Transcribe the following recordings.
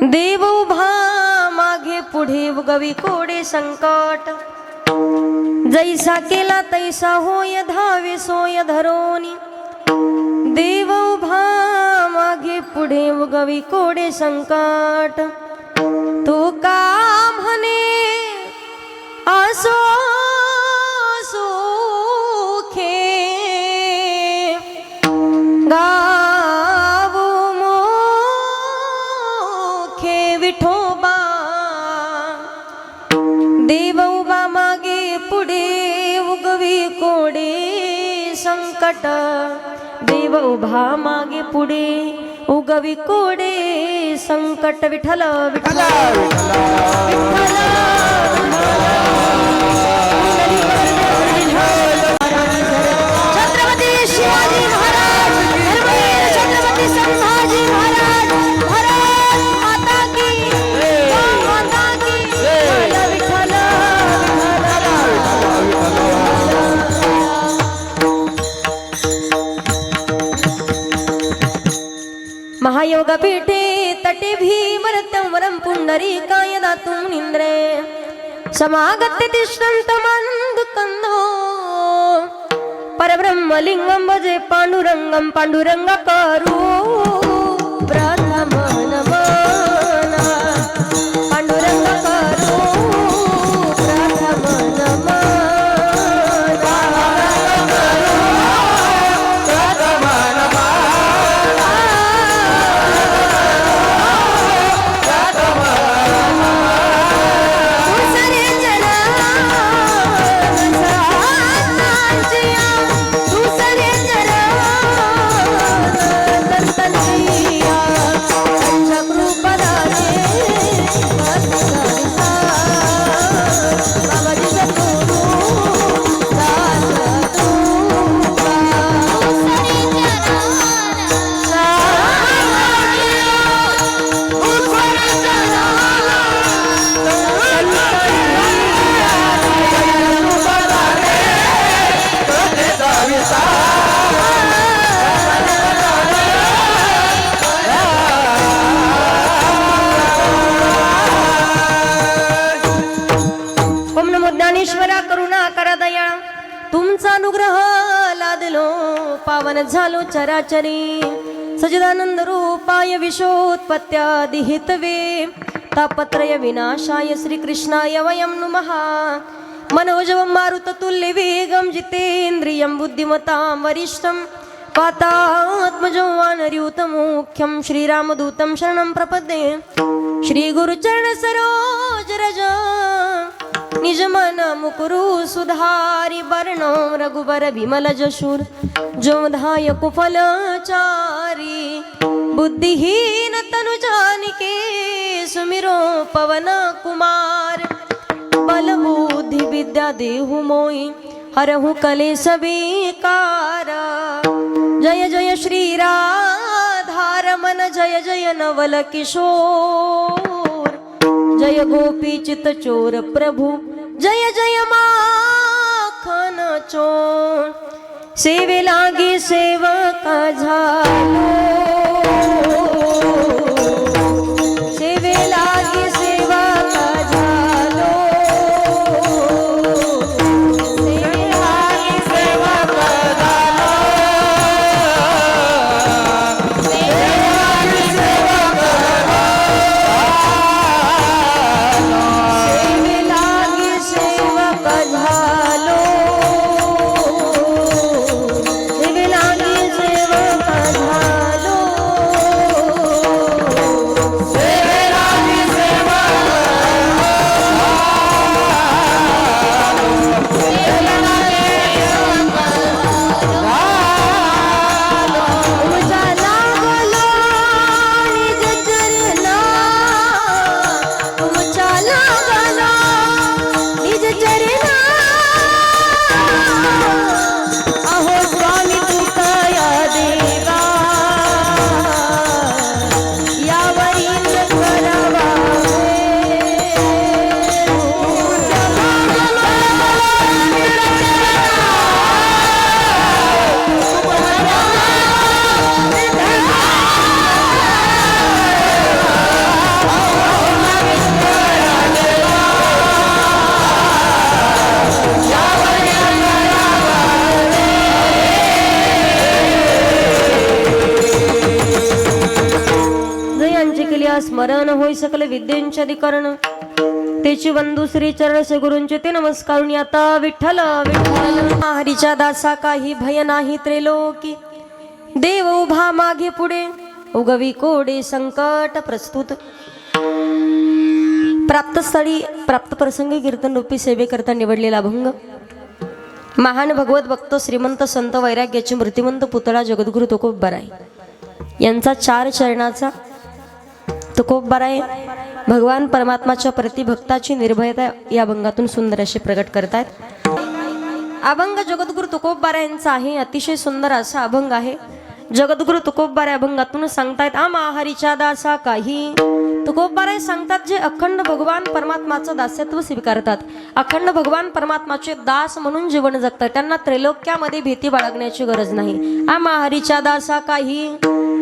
देव उभा मागे पुढे उगवी कोडे संकट, जैसा केला तैसा होय धावे सोय धरोनी। देव उभा मागे पुढे उगवी कोडे संकट, तू का म्हणे असो सुखे गावो मोखे विठोबा। देव उभा मागे पुढे उगवी कोडे संकट, देव उभा मागे पुढे उगवी कोडे संकट। विठ्ठल विठ्ठल विठ्ठल छत्रपती शिवाजी महाराज, धर्मवीर छत्रपती संभाजी महाराज, भारत माता की माता की। विठ्ठल महायोगपीठे तटे भीमरत्यं वरं पुंडरीकाय दातुं निन्द्रे, समागत्य तिष्ठन्तमानन्दकन्दो परब्रह्मलिङ्गं भजे पाण्डुरङ्गं पाण्डुरङ्गकरो प्रथमनमन पाण्डुरङ्गकरो प्रथमनमन। तुमचा अनुग्रह लादलो पावन झालो चराचरी, सजिदानंद रूपाय विश्वोत्पत्त्यादि हेतवे तापत्रय विनाशाय श्रीकृष्णाय वयं नुमः। मनोजवं मारुततुल्य वेगं जितेन्द्रियं बुद्धिमतां वरिष्ठं वातात्मजं वानरयूतमुख्यं श्रीरामदूतं शरणं प्रपद्ये। श्रीगुरुचरण सरोज रज निज मन मुकुरु सुधारि वर्णो रघुबर विमल जशुर जोधाय कुफलचारी। बुद्धिहीन तनु जानिके सुमिरो पवन कुमार, बल बुद्धि विद्या देहु मोहि हरहु कलेश विकार। जय जय श्री राधारमण जय जय नवल किशोर, जय गोपी चित चोर प्रभु जय जय माखन चोर। सेवे लागी सेवका झालो, सेवे लागी सेवका झालो, सेवे लागी सेवका झालो, सेवे लागी सेवका झालो, सेवे लागी सेवका झालो। विद्या स्मरण होई सकल विद्येंचे अधिकरण तेची बंधू श्री चरण से गुरूंचे ते नमस्कारुनी आता विठ्ठल विठ्ठल हरीच्या दासा काही भय नाही त्रैलोकी देव उभा मागे पुढे उगवी कोडे संकट प्रस्तुत प्राप्त स्थळी प्राप्त प्रसंगी कीर्तन रूपी सेवेकरता निवडलेला अभंग महान भगवत भक्त श्रीमंत संत वैराग्याची मूर्तिमंत पुतळा जगद्गुरु तुकोबराय यांचा 4 चरणाचा तुकोबराय भगवान परमात्माच्या प्रतिभक्ताची निर्भयता या अभंगातून सुंदर असे प्रकट करतात। अभंग जगद्गुरु तुकोबराय यांचा आहे, अतिशय सुंदर असा अभंग आहे। जगद्गुरु तुकोबराय अभंगातून सांगतायत आम्हा हरीच्या दासा काही। तुकोबराय सांगतात जे अखंड भगवान परमात्माचं दास्यत्व स्वीकारतात, अखंड भगवान परमात्माचे दास म्हणून जीवन जगतात, त्यांना त्रैलोक्यामध्ये भीती बाळगण्याची गरज नाही। आम्हा हरीच्या दासा काही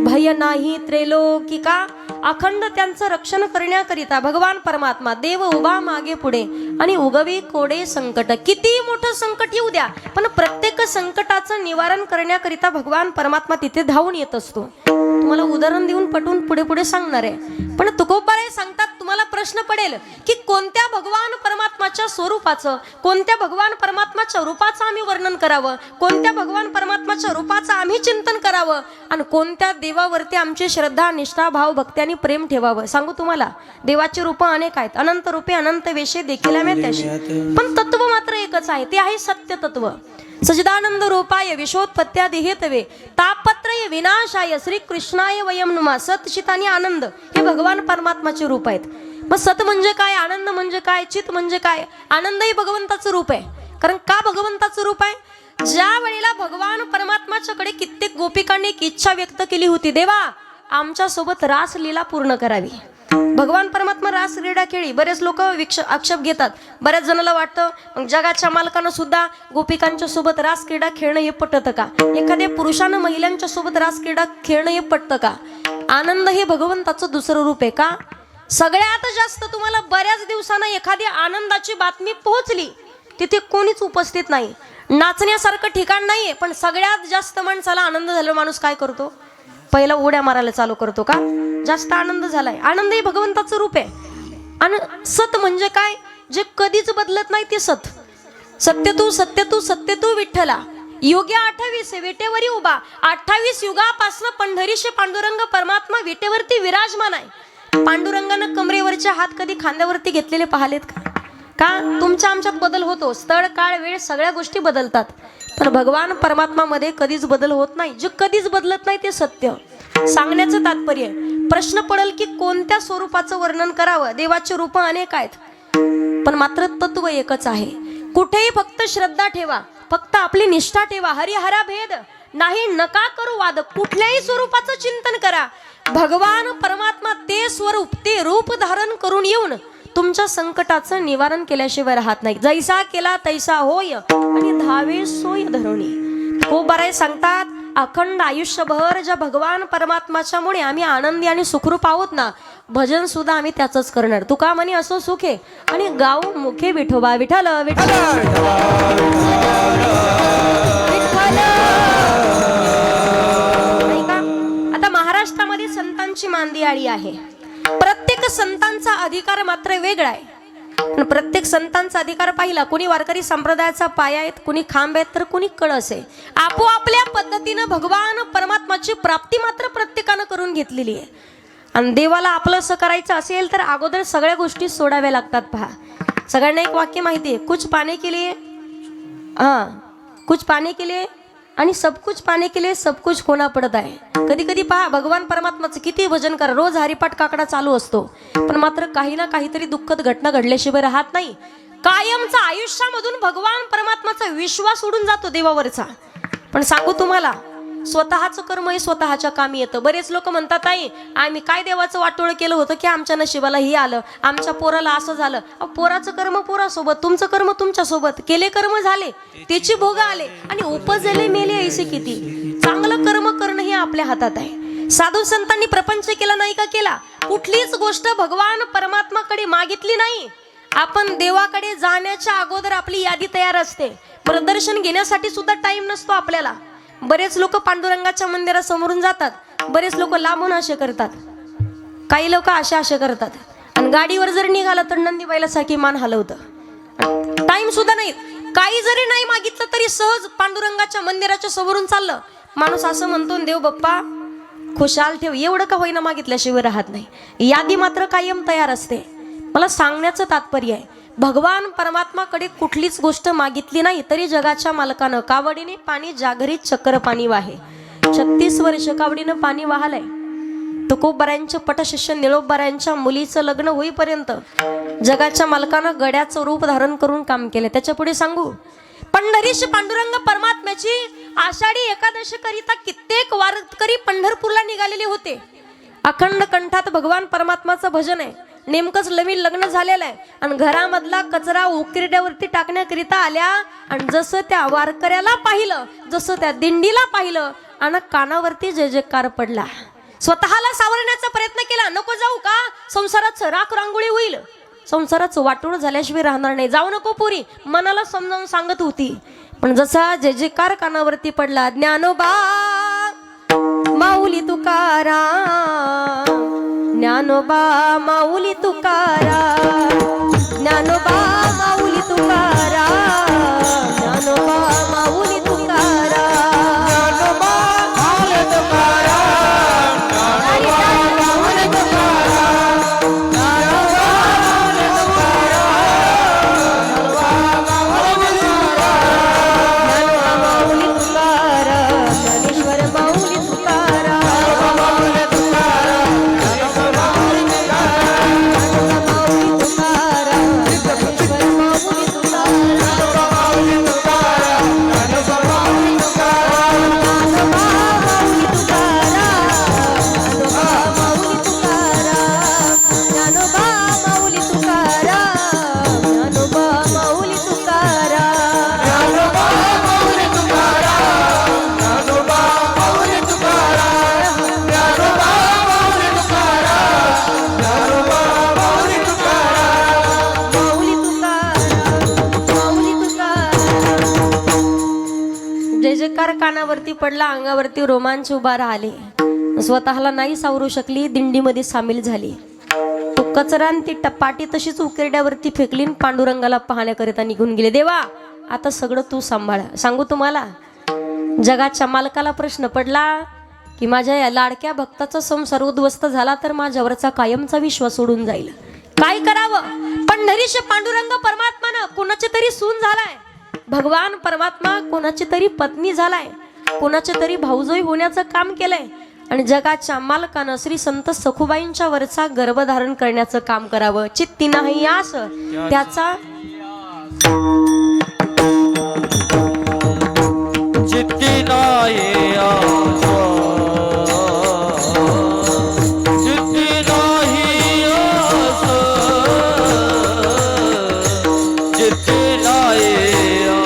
भय नाही त्रैलोकी का अखंड त्यांचं रक्षण करण्याकरिता भगवान परमात्मा देव उभा मागे पुढे आणि उगवी कोडे संकट। किती मोठं संकट येऊ द्या पण प्रत्येक संकटाचं निवारण करण्याकरिता भगवान परमात्मा तिथे धावून येत असतो। तुम्हाला उदाहरण देऊन पटवून पुढे पुढे सांगणार आहे, पण तुकोबराय सांगतात तुम्हाला प्रश्न पडेल की कोणत्या भगवान परमात्माच्या स्वरूपाचं, कोणत्या भगवान परमात्माच्या रूपाचं आम्ही वर्णन करावं, कोणत्या भगवान परमात्माच्या रूपाचं आम्ही चिंतन करावं आणि कोणत्या देवावरती आमची श्रद्धा निष्ठा भाव भक्ती आणि प्रेम ठेवावं। सांगू तुम्हाला देवाची रूप अनेक आहेत, अनंत रूपे अनंत वेशे देखील त्याशी, पण तत्व मात्र एकच आहे, ते आहे सत्य तत्व। सचिदानंद रूपाय विश्वोत्पत्त्यादि हेतवे तापत्रय विनाशाय श्री कृष्णाय वयम नुमा। सत चित आणि आनंद हे भगवान परमात्माचे रूप आहेत। मग सत म्हणजे काय, आनंद म्हणजे काय, चित म्हणजे काय? आनंद हे भगवंताचं रूप आहे। कारण का भगवंताचं रूप आहे? ज्या वेळेला भगवान परमात्माच्याकडे कित्येक गोपिकांनी एक इच्छा व्यक्त केली होती, देवा आमच्या सोबत रास लीला पूर्ण करावी। भगवान परमात्मा रास क्रीडा खेळी, बरेच लोक आक्षेप घेतात, बऱ्याच जणांना वाटतं मग जगाच्या मालकानं सुद्धा गोपिकांच्या सोबत रास क्रीडा खेळणं हे पटतं का? एखाद्या पुरुषानं महिलांच्या सोबत रास क्रीडा खेळणं हे पटतं का? आनंद हे भगवंताचं दुसरं रूप आहे का? सगळ्यात जास्त तुम्हाला बऱ्याच दिवसांना एखादी आनंदाची बातमी पोहोचली, तिथे कोणीच उपस्थित नाही, नाचण्यासारखं ठिकाण नाहीये, पण सगळ्यात जास्त माणसाला आनंद झाला माणूस काय करतो? पहिला उड्या मारायला चालू करतो का? जास्त आनंद झालाय। आनंद हे भगवंताचं रूप आहे। आणि सत म्हणजे काय? जे कधीच बदलत नाही ते सत। सत्य तू सत्य तू सत्य तू विठ्ठला योग्य 28 वेटेवरी उभा, 28 युगापासून पंढरीशे पांडुरंग परमात्मा विटेवरती विराजमान आहे। पांडुरंगानं कमरेवरचे हात कधी खांद्यावरती घेतलेले पाहिलेत का? तुमच्या आमच्यात बदल होतो, स्थळ काळ वेळ सगळ्या गोष्टी बदलतात, पण भगवान परमात्मामध्ये कधीच बदल होत नाही। जे कधीच बदलत नाही ते सत्य। सांगण्याचं तात्पर्य प्रश्न पडेल की कोणत्या स्वरूपाचं वर्णन करावं? देवाचे रूप अनेक आहेत, पण मात्र तत्व एकच आहे। कुठेही फक्त श्रद्धा ठेवा, फक्त आपली निष्ठा ठेवा, हरिहरा भेद नाही, नका करू वाद। कुठल्याही स्वरूपाचं चिंतन करा, भगवान परमात्मा ते स्वरूप ते रूप धारण करून येऊन तुमच्या संकटाचं निवारण केल्याशिवाय राहत नाही। जैसा केला तैसा होय आणि धावे सोय धरुणी। तुकोबराय सांगतात अखंड आयुष्यभर ज्या भगवान परमात्माच्यामुळे आम्ही आनंदी आणि सुखरूप आहोत ना, भजन सुद्धा आम्ही त्याचंच करणार। तुका म्हणे असो सुखे आणि गाऊ मुखे विठोबा विठ्ठल विठ्ठल आता महाराष्ट्रामध्ये संतांची मांदियाळी आहे। प्रत्येक संतांचा अधिकार मात्र वेगळा आहे, पण प्रत्येक संतांचा अधिकार पाहिला, कोणी वारकरी संप्रदायाचा पाया आहेत, कोणी खांब आहेत, तर कोणी कळस आहे। आपोआपल्या पद्धतीनं भगवान परमात्माची प्राप्ती मात्र प्रत्येकानं करून घेतलेली आहे। आणि देवाला आपलंसं करायचं असेल तर अगोदर सगळ्या गोष्टी सोडाव्या लागतात। पहा, सगळ्यांना एक वाक्य माहिती आहे, कुछ पाने के लिए कुछ पाने के लिए आणि सब कुछ पाने के लिए सब कुछ खोना पडत आहे। कधी कधी पहा भगवान परमात्माचं किती भजन करा, रोज हरिपाठ काकडा चालू असतो, पण मात्र काही ना काहीतरी दुःखद घटना घडल्याशिवाय राहत नाही। कायमचा आयुष्यामधून भगवान परमात्माचा विश्वास उडून जातो देवावरचा। पण सांगू तुम्हाला, स्वतःचं कर्म हे स्वतःच्या कामी येतं। बरेच लोक म्हणतात आई आम्ही काय देवाचं वाटोळ केलं होतं की आमच्या नशिबाला हे आलं, आमच्या पोराला असं झालं। पोराचं कर्म पोरासोबत, तुमचं कर्म तुमच्यासोबत, केले कर्म झाले त्याची भोग आले आणि उपजले मेले ऐसे किती। चांगलं कर्म करणं हे आपल्या हातात आहे। साधू संतांनी प्रपंच केला नाही का केला? कुठलीच गोष्ट भगवान परमात्माकडे मागितली नाही। आपण देवाकडे जाण्याच्या अगोदर आपली यादी तयार असते, प्रदर्शन घेण्यासाठी सुद्धा टाइम नसतो आपल्याला। बरेच लोक पांडुरंगाच्या मंदिरासमोरून जातात, बरेच लोक लांबून असे करतात, काही लोक असे करतात आणि गाडीवर जर निघालं तर नंदीबाईला सारखी मान हलवतं, टाइम सुद्धा नाही, काही जरी नाही मागितलं तरी सहज पांडुरंगाच्या मंदिराच्या समोरून चाललं. माणूस असं म्हणतो, देव बाप्पा खुशाल ठेव, एवढं का होईना मागितल्याशिवाय राहत नाही. यादी मात्र कायम तयार असते. मला सांगण्याचं तात्पर्य आहे, भगवान परमात्माकडे कुठलीच गोष्ट मागितली नाही तरी जगाच्या मालकानं कावडीने पाणी जागरीत चक्र पाणी वाहे. 36 वर्ष कावडीनं पाणी वाहलंय. तुकोबरायांचे पटशिष्य निळोबरायांच्या मुलीचं लग्न होईपर्यंत जगाच्या मालकानं गड्याचं रूप धारण करून काम केलं. त्याच्या पुढे सांगू, पंढरीश पांडुरंग परमात्म्याची आषाढी एकादशी करिता कित्येक वारकरी पंढरपूरला निघालेले होते. अखंड कंठात भगवान परमात्माचं भजन आहे. नेमकंच नवीन लग्न झालेलं आहे आणि घरामधला कचरा उकिरड्यावरती टाकण्याकरिता आल्या आणि जसं त्या वारकऱ्याला पाहिलं, जसं त्या दिंडीला पाहिलं आणि कानावरती जय जयकार पडला. स्वतःला सावरण्याचा प्रयत्न केला, नको जाऊ का, संसाराचं राख रांगोळी होईल, संसाराचं वाटोळ झाल्याशिवाय राहणार नाही, जाऊ नको पुरी, मनाला समजावून सांगत होती. पण जसा जय जयकार कानावरती पडला, ज्ञानोबा माऊली तुकाराम, ज्ञानोबा माऊली तुकाराम, ज्ञानोबा माऊली तुकाराम, ज्ञानोबा माऊली तुकाराम, ज्ञानोबा माऊली तुकाराम, ज्ञानोबा माऊली तुकाराम, ज्ञानोबा माऊली तुकाराम, ज्ञानोबा माऊली तुकाराम, ज्ञानेश्वर माऊली तुकाराम, माऊली तुकाराम, कानावरती पडला, अंगावरती रोमांच उभा राहिले. स्वतःला नाही सावरू शकली, दिंडीमध्ये सामील झाली. तो कचरा ती टपाटी तशीच उकिरड्यावरती फेकली, पांडुरंगाला पाहण्याकरिता निघून गेले. देवा आता सगळं तू सांभाळ. सांगू तुम्हाला, जगाच्या मालकाला प्रश्न पडला की माझ्या या लाडक्या भक्ताचा संसार उद्ध्वस्त झाला तर माझ्यावरचा कायमचा विश्वास सोडून जाईल, काय करावं. पंढरीश पांडुरंग परमात्मानं कोणाचे तरी सून झालाय, भगवान परमात्मा कोणाची तरी पत्नी झालाय, कोणाचे तरी भाऊजोई होण्याचं काम केलंय आणि जगाच्या मालकानं श्री संत सखुबाईंच्या वरचा गर्भधारण करण्याचं काम करावं. चित्ती नाही आस त्याचा चित्ती नाही आस, चित्ती नाही आस, चित्ती नाही आस,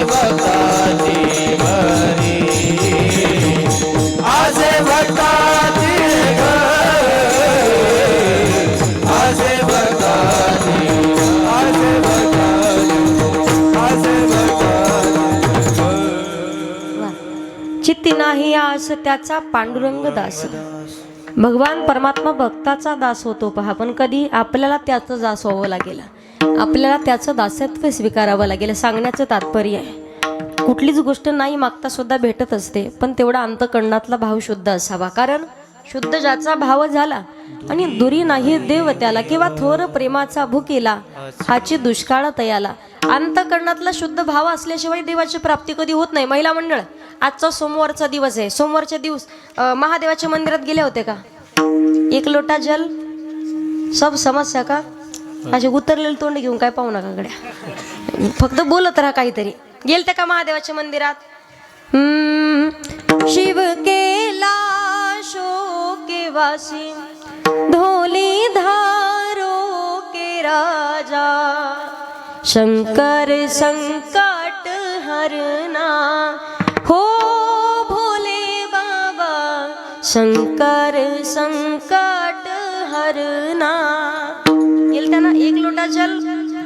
भक्ता चित्ती नाही आस त्याचा पांडुरंग दास. भगवान परमात्मा भक्ताचा दास होतो पहा, पण कधी आपल्याला त्याचं दास व्हावं लागेल, आपल्याला त्याचं दासत्व स्वीकारावं लागेल. सांगण्याचं तात्पर्य आहे कुठलीच गोष्ट नाही मागता सुद्धा भेटत असते, पण तेवढा अंतःकरणातला भाव शुद्ध असावा. कारण शुद्ध ज्याचा भाव झाला आणि दुरी नाही देव त्याला, किंवा थोर प्रेमाचा भुकेला हाची दुष्काळ तयाला. अंतःकरणातला शुद्ध भाव असल्याशिवाय देवाची प्राप्ती कधी होत नाही. महिला मंडळ, आजचा सोमवारचा दिवस आहे. सोमवारच्या दिवस महादेवाच्या मंदिरात गेले होते का? एक लोटा जल, सब समस्या का? असे उतरलेले तोंड घेऊन काय पाहू नका गड्या, फक्त बोलत राहा काहीतरी. गेलते का महादेवाच्या मंदिरात? शिव केला शोके वासी, धोली धारो के राजा, शंकर संकट हरना हो भोले बाबा, शंकर संकट हरना. येईल त्यांना एक लोटा जल,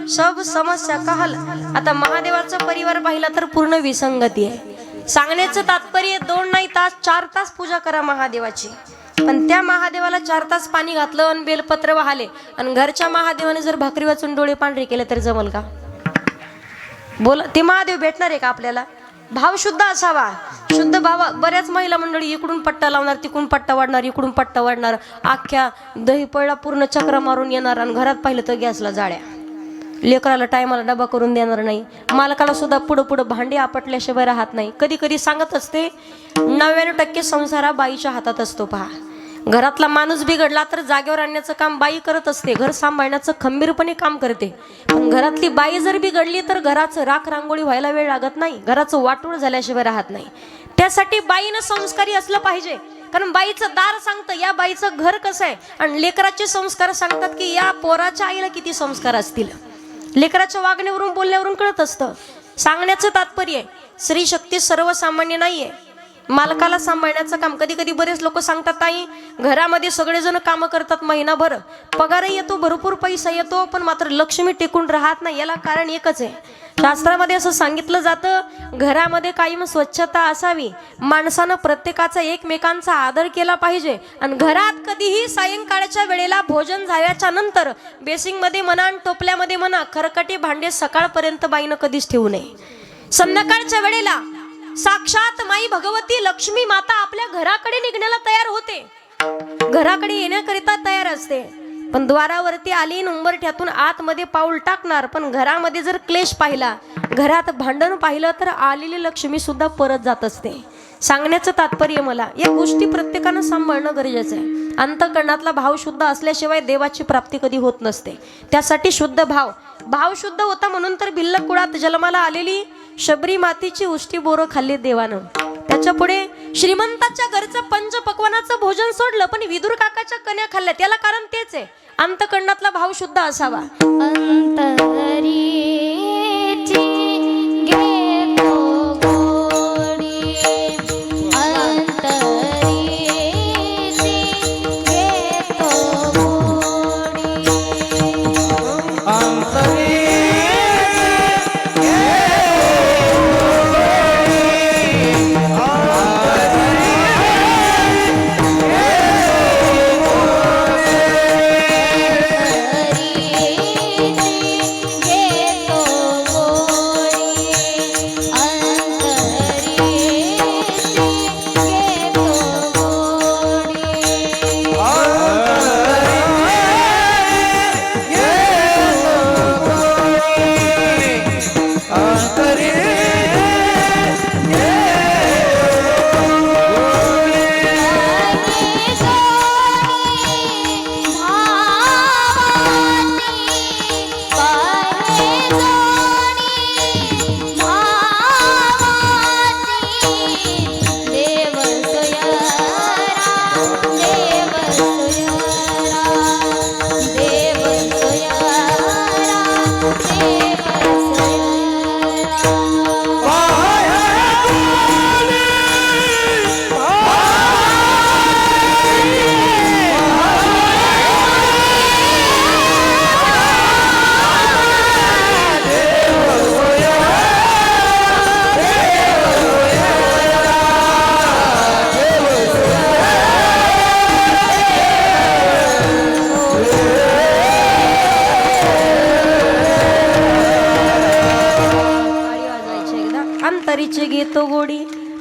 सब समस्या का हल. आता महादेवाचा परिवार पाहिला तर पूर्ण विसंगती आहे. सांगण्याचं तात्पर्य 2 नाही तास 4 तास पूजा करा महादेवाची, पण त्या महादेवाला 4 तास पाणी घातलं आणि बेलपत्र वाहले आणि घरच्या महादेवाने जर भाकरी वाचून डोळे पांढरे केले तर जमल का? बोला, ते महादेव भेटणार आहे का आपल्याला? भाव शुद्ध असावा. शुद्ध भाव. बऱ्याच महिला मंडळी इकडून पट्टा लावणार, तिकडून पट्टा वाढणार, इकडून पट्टा वाढणार, अख्ख्या दहीपळला पूर्ण चक्र मारून येणार आणि घरात पाहिलं तर गॅसला जाळ्या. लेकराला टायमाला डबा करून देणार नाही, मालकाला सुद्धा पुढं पुढं भांडी आपटल्याशिवाय राहत नाही. कधी कधी सांगत असते 99% संसार हा बाईच्या हातात असतो पहा. घरातला माणूस बिघडला तर जागेवर आणण्याचं काम बाई करत असते, घर सांभाळण्याचं खंबीरपणे काम करते. पण घरातली बाई जर बिघडली तर घराचं राख रांगोळी व्हायला वेळ लागत नाही, घराचं वाटूळ झाल्याशिवाय राहत नाही. त्यासाठी बाईनं संस्कारी असलं पाहिजे. कारण बाईचं दार सांगतं या बाईचं घर कसं आहे, आणि लेकराचे संस्कार सांगतात की या पोराच्या आईला किती संस्कार असतील. लेकराच्या वागण्यावरून बोलण्यावरून कळत असतं. सांगण्याचं तात्पर्य स्त्री शक्ती सर्वसामान्य नाहीये. मालकाला सांभाळण्याचं काम. कधी कधी बरेच लोक सांगतात ताई घरामध्ये सगळेजण कामं करतात, महिनाभर पगारही येतो, भरपूर पैसा येतो, पण मात्र लक्ष्मी टिकून राहत नाही. याला कारण एकच आहे. शास्त्रामध्ये असं सांगितलं जातं घरामध्ये कायम स्वच्छता असावी, माणसानं प्रत्येकाचा एकमेकांचा आदर केला पाहिजे, आणि घरात कधीही सायंकाळच्या वेळेला भोजन झाल्याच्या नंतर बेसिंगमध्ये म्हणा आणि टोपल्यामध्ये म्हणा खरकटी भांडे सकाळपर्यंत बाईनं कधीच ठेवू नये. संध्याकाळच्या वेळेला साक्षात माई भगवती लक्ष्मी माता आपल्या घराकडे निघण्याला तयार होते, घराकडे येण्याकरिता तयार असते. पण द्वारावरती आली उंबरठ्यातून आतमध्ये पाऊल टाकणार, पण घरामध्ये जर क्लेश पाहिला, घरात भांडण पाहिलं तर आलेली लक्ष्मी सुद्धा परत जात असते. सांगण्याचं तात्पर्य मला या गोष्टी प्रत्येकानं सांभाळणं गरजेचं आहे. अंतःकरणातला भाव शुद्ध असल्याशिवाय देवाची प्राप्ती कधी होत नसते. त्यासाठी शुद्ध भाव शुद्ध होता म्हणून तर भिल्ल कुळात जन्माला आलेली शबरी मातीची उष्टी बोरं खाल्ली देवानं. त्याच्या पुढे श्रीमंताच्या घरचं पंचपक्वानाचं भोजन सोडलं, पण विदुर काकाच्या कन्या खाल्ल्या. त्याला कारण तेच आहे, अंतःकरणातला भाव शुद्ध असावा.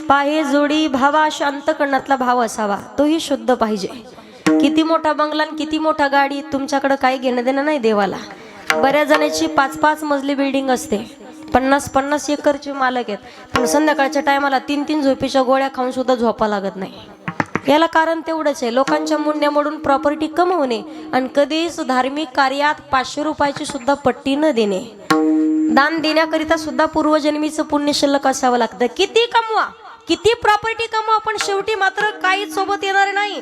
पाहे जोडी भावा, शांत करण्यातला भाव असावा, तोही शुद्ध पाहिजे. किती मोठा बंगला आणि किती मोठा गाडी, तुमच्याकडे काही घेणं देणं नाही देवाला. बऱ्याच जणांची 5-5 मजली बिल्डिंग असते, 50-50 एकरचे मालक आहेत, पण संध्याकाळच्या टायमाला 3-3 झोपेच्या गोळ्या खाऊन सुद्धा झोपा लागत नाही. याला कारण तेवढंच आहे, लोकांच्या मुंड्या मोडून प्रॉपर्टी कमवणे आणि कधीच धार्मिक कार्यात 500 रुपयाची सुद्धा पट्टी न देणे. दान देण्याकरिता सुद्धा पूर्वजन्मीचं पुण्य शिल्लक असावं लागतं. किती कमवा, किती प्रॉपर्टी कमवा, पण शेवटी मात्र काहीच सोबत येणार नाही.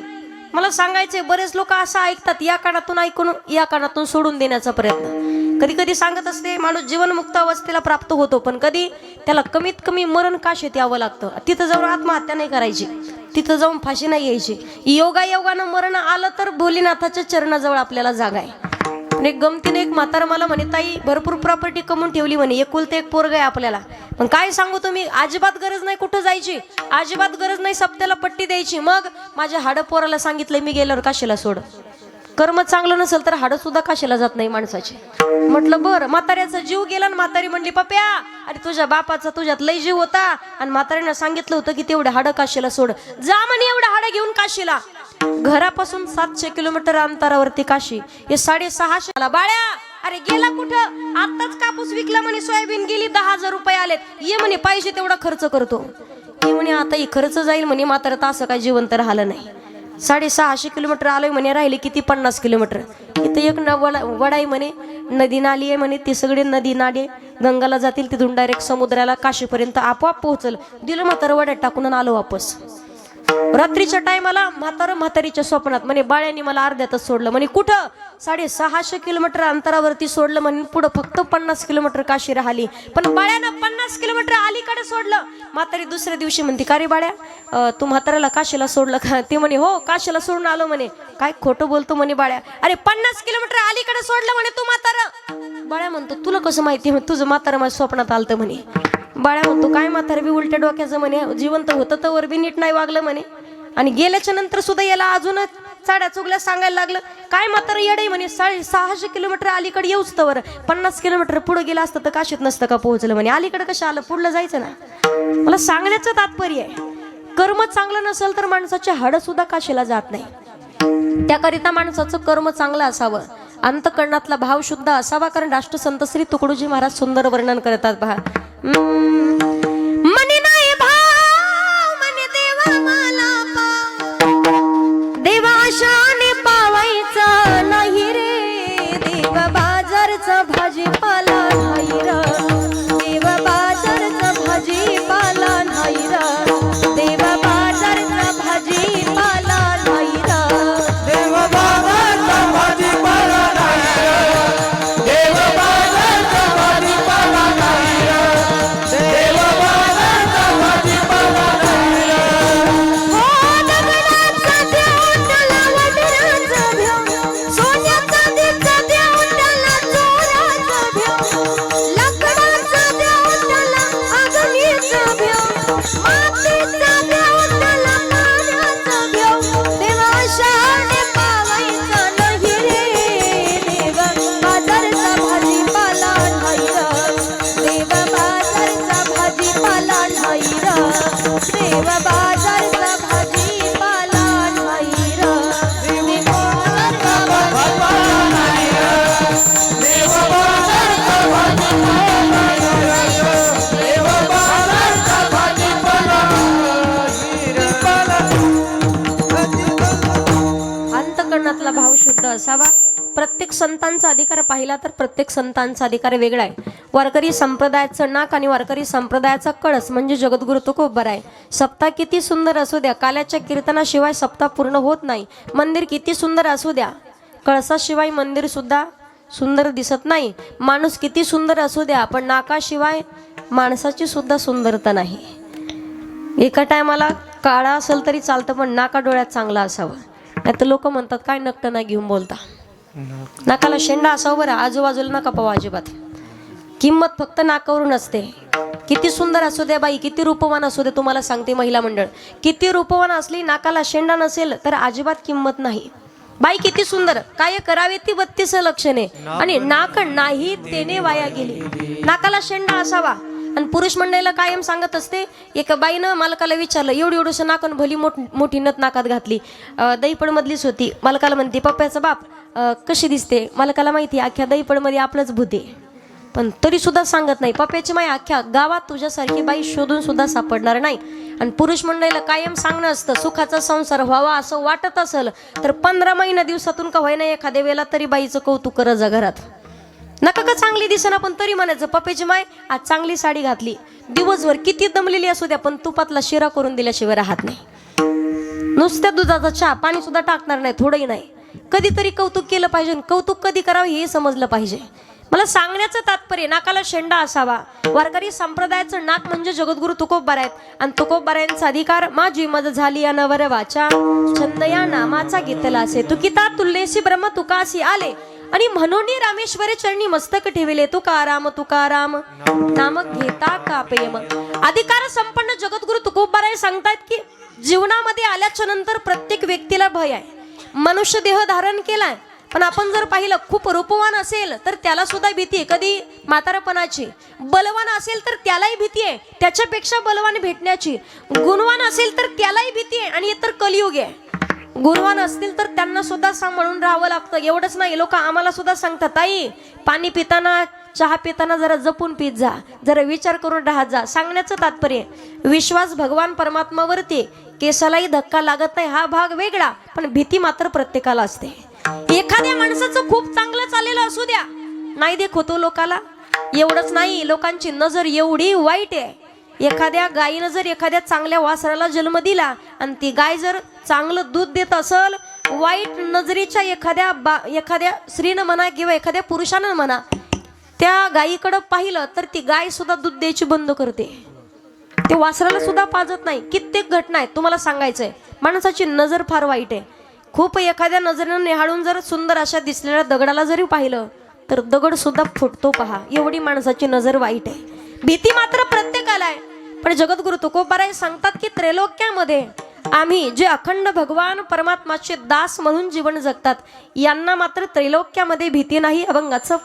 मला सांगायचंय, बरेच लोक असं ऐकतात, या कानातून ऐकून या कानातून सोडून देण्याचा प्रयत्न. कधी कधी सांगत असते, माणूस जीवनमुक्त अवस्थेला प्राप्त होतो, पण कधी त्याला कमीत कमी मरण का शेत यावं लागतं. तिथं जाऊन आत्महत्या नाही करायची, तिथं जाऊन फाशी नाही यायची. योगायोगानं मरण आलं तर भोलेनाथाच्या चरणाजवळ आपल्याला जागा आहे. पण एक गमतीने एक म्हातारा मला म्हणे, ताई भरपूर प्रॉपर्टी कमवून ठेवली म्हणे, एकुलते एक पोरग आहे आपल्याला, पण काय सांगू तुम्ही, अजिबात गरज नाही कुठं जायची, अजिबात गरज नाही सप्त्याला पट्टी द्यायची. मग माझ्या हाडं पोराला सांगितलंय, मी गेल्यावर काशीला सोड. कर्म चांगलं नसेल तर हाडं सुद्धा काशीला जात नाही माणसाचे. म्हटलं बरं. म्हाताऱ्याचा जीव गेला आणि म्हातारी म्हणली, पप्या अरे तुझ्या बापाचा तुझ्यात लय जीव होता आणि म्हातारीनं सांगितलं होतं की तेवढे हाडं काशीला सोड. जा म्हणे एवढं हाडं घेऊन काशीला. घरापासून 700 किलोमीटर अंतरावरती काशी, हे 650. बाळ्या अरे गेला कुठं, आताच कापूस विकला म्हणे, सोयाबीन गेली, 10,000 रुपये आलेत, ये म्हणे पाहिजे तेवढा खर्च करतो. हे म्हणे आता ही खर्च जाईल म्हणे, मात्र असं काय जिवंत राहिलं नाही. 650 किलोमीटर आलोय म्हणे, राहिले किती 50 किलोमीटर. इथं एक वडाई म्हणे, नदी नाली आहे म्हणे, ती सगळे नदी नाले गंगाला जातील, तिथून डायरेक्ट समुद्राला काशीपर्यंत आपोआप पोहोचल. दिलं म्हातारं वड्यात टाकून आलो वापस. रात्रीच्या टायमाला म्हातारीच्या स्वप्नात म्हणे, बाळ्याने मला अर्ध्यातच सोडलं म्हणे. कुठं? 650 किलोमीटर अंतरावरती सोडलं म्हणे, पुढं फक्त 50 किलोमीटर काशी राहिली, पण बाळ्यानं 50 किलोमीटर अलीकडे सोडलं. म्हातारी दुसऱ्या दिवशी म्हणते, का रे बाळ्या तू म्हाताऱ्याला काशीला सोडलं का? ते म्हणे, हो काशीला सोडून आलो म्हणे. काय खोटं बोलतो म्हणे बाळ्या, अरे 50 किलोमीटर अलीकडे सोडलं म्हणे तू म्हातारं. बाळ्या म्हणतो, तुला कसं माहिती, तुझं म्हातारं माझ्या स्वप्नात आलतं म्हणे. बाळ्या म्हणतो, काय म्हातारं बी उलट्या डोक्याचं म्हणे, जिवंत होतं तर वर बी नीट नाही वागलं म्हणे, आणि गेल्याच्या नंतर सुद्धा याला अजूनच चाड्या चुगल्या सांगायला लागलं. काय म्हातारं येडे म्हणे, 650 किलोमीटर अलीकडे येऊच तर 50 किलोमीटर पुढे गेलं असतं तर काशीत नसतं का पोहोचलं म्हणे. अलीकडे कसं आलं, पुढलं जायचं ना. मला सांगण्याचं तात्पर्य आहे, कर्म चांगलं नसेल तर माणसाचे हाडं सुद्धा काशीला जात नाही. त्याकरिता माणसाचं कर्म चांगलं असावं, अंतकरणातला भाव शुद्ध असावा. कारण राष्ट्रसंत श्री तुकडोजी महाराज सुंदर वर्णन करतात पहा. मनी नाही भाव मनी देवा मला पाव, देवाशाने पावायचा नाही रे, देव बाजारचा भाजीपाला नाही र, देव बाजारचा भाजीपाला नाही र, देव बाजारचा भाजीपाला नाही र, देव बाजारचा भाजीपाला नाही र, देव बाजारचा भाजीपाला नाही र, देव बाजारचा भाजीपाला नाही र. हो दगडाचा देव त्याला वडराचा भेव, सोन्या चांदीचा देव त्याला चोराचा भेव, लाकडाचा देव त्याला अग्नीचा भेव, मातीचा देव त्याला पाण्याचा भेव, देवाशाने पावायचा नाही रे, देव बाजारचा भाजीपाला नाही र, देव बाजारचा भाजीपाला नाही र, देव बाजारचा भाजीपाला नाही र, देव बाजारचा भाजीपाला नाही र, देव बाजारचा भाजीपाला नाही र, देव बाजारचा भाजीपाला नाही र. अंतकरणातला भाव शुद्ध असावा. प्रत्येक संतांचा अधिकार पाहिला तर प्रत्येक संतांचा अधिकार वेगळा आहे. वारकरी संप्रदायाचं नाक आणि वारकरी संप्रदायाचा कळस म्हणजे जगद्गुरु तुकोबर आहे. सप्ताह किती सुंदर असू द्या, काल्याच्या कीर्तनाशिवाय सप्ताह पूर्ण होत नाही. मंदिर किती सुंदर असू द्या, कळसाशिवाय मंदिर सुद्धा सुंदर दिसत नाही. माणूस किती सुंदर असू द्या, पण नाकाशिवाय माणसाची सुद्धा सुंदरता नाही. एका टायमाला काळा असेल तरी चालतं, पण नाका डोळ्यात चांगला असावं. नाही तर लोक म्हणतात, काय नकटं नाही घेऊन बोलता. नाकाला शेंडा असावं बरं, आजूबाजूला नका पाहू अजिबात. किंमत फक्त नाकावरून असते. किती सुंदर असू द्या बाई, किती रूपवान असू दे, तुम्हाला सांगते महिला मंडळ, किती रूपवान असली नाकाला शेंडा नसेल तर अजिबात किंमत नाही. बाई किती सुंदर, काय करावे ती 32 लक्षणे, आणि नाक नाही तेने वाया गेली. नाकाला शेंडा असावा, आणि पुरुष मंडळीला कायम सांगत असते. एका बाईनं मालकाला विचारलं, एवढी एवढंसं नाकन भली मोठी नथ नाकात घातली. दहीपडमधलीच होती. मालकाला म्हणते, पप्प्याचा बाप कशी दिसते? मालकाला माहिती अख्ख्या दहीपडमध्ये आपलंच भूत आहे, पण तरी सुद्धा सांगत नाही. पप्प्याची माय अख्ख्या गावात तुझ्यासारखी बाई शोधून सुद्धा सापडणार नाही. आणि पुरुष मंडळीला कायम सांगणं असतं, सुखाचा संसार व्हावा असं वाटत असेल तर 15 महिना दिवसातून का होईना एखाद्या वेळेला तरी बाईचं कौतुक करत जा घरात. नका का चांगली दिसेना पण तरी म्हणायचं, पप्प्याची माय आज चांगली साडी घातली. दिवसभर किती दमलेली असू द्या पण तुपातला शिरा करून दिल्याशिवाय राहत नाही. नुसत्या दुधाचा चहा पाणी सुद्धा टाकणार नाही, थोडंही नाही. कधीतरी कौतुक केलं पाहिजे. कौतुक कधी करावं हे समजलं पाहिजे. मला सांगण्याचं तात्पर्य, नाकाला शेंडा असावा. वारकरी संप्रदायाचं नाक म्हणजे जगद्गुरु तुकोबराय आहेत. आणि तुकोबरायांचा अधिकार, माझी मज झाली अनवर वाचा, छंद या नामाचा घेतला असे. तुकिता तुल्येसी ब्रह्म तुकासी आले, आणि म्हणून रामेश्वरी चरणी मस्तक ठेविले. तुकाराम तुकाराम नाम घेता का प्रेम. अधिकार संपन्न जगद्गुरु तुकोबराय सांगतात की जीवनामध्ये आल्याच्या नंतर प्रत्येक व्यक्तीला भय आहे. मनुष्य देह धारण केलाय, पण आपण जर पाहिलं खूप रूपवान असेल तर त्याला सुद्धा भीती आहे, कधी म्हातारपणाची. बलवान असेल तर त्यालाही भीती आहे, त्याच्यापेक्षा बलवान भेटण्याची. गुणवान असेल तर त्यालाही भीती आहे, आणि इतर कलियुग आहे. गुणवान असतील तर त्यांना सुद्धा सांभाळून राहावं लागतं. एवढंच नाही, लोक आम्हाला सुद्धा सांगतात, ताई पाणी पिताना चहा पिताना जरा जपून पित जा, जरा विचार करून राहत जा. सांगण्याचं तात्पर्य, विश्वास भगवान परमात्मावरती, केसालाही धक्का लागत नाही हा भाग वेगळा, पण भीती मात्र प्रत्येकाला असते. एखाद्या माणसाचं खूप चांगलं चाललेलं असू द्या, नाही देखवतो लोकाला. एवढंच नाही, लोकांची नजर एवढी वाईट आहे. एखाद्या गायीनं जर एखाद्या चांगल्या वासराला जन्म दिला आणि ती गाय जर चांगलं दूध देत असेल, वाईट नजरेच्या एखाद्या स्त्रीनं म्हणा किंवा एखाद्या पुरुषानं म्हणा, त्या गायीकडं पाहिलं तर ती गाय सुद्धा दूध द्यायची बंद करते. ते वासराला सुद्धा पाजत नाही. कित्येक घटना आहेत. तुम्हाला सांगायचंय, माणसाची नजर फार वाईट आहे. खूप एखाद्या नजरेनं निहाळून जर सुंदर अशा दिसलेल्या दगडाला जरी पाहिलं तर दगड सुद्धा फुटतो पहा. एवढी माणसाची नजर वाईट आहे. भीती मात्र प्रत्येकाला आहे. पण जगद्गुरु तुकोबराय सांगतात की त्रैलोक्यामध्ये आम्ही जे अखंड भगवान परमात्माचे दास म्हणून जीवन जगतात, यांना मात्र त्रैलोक्यामध्ये भीती नाही. अभंगाचं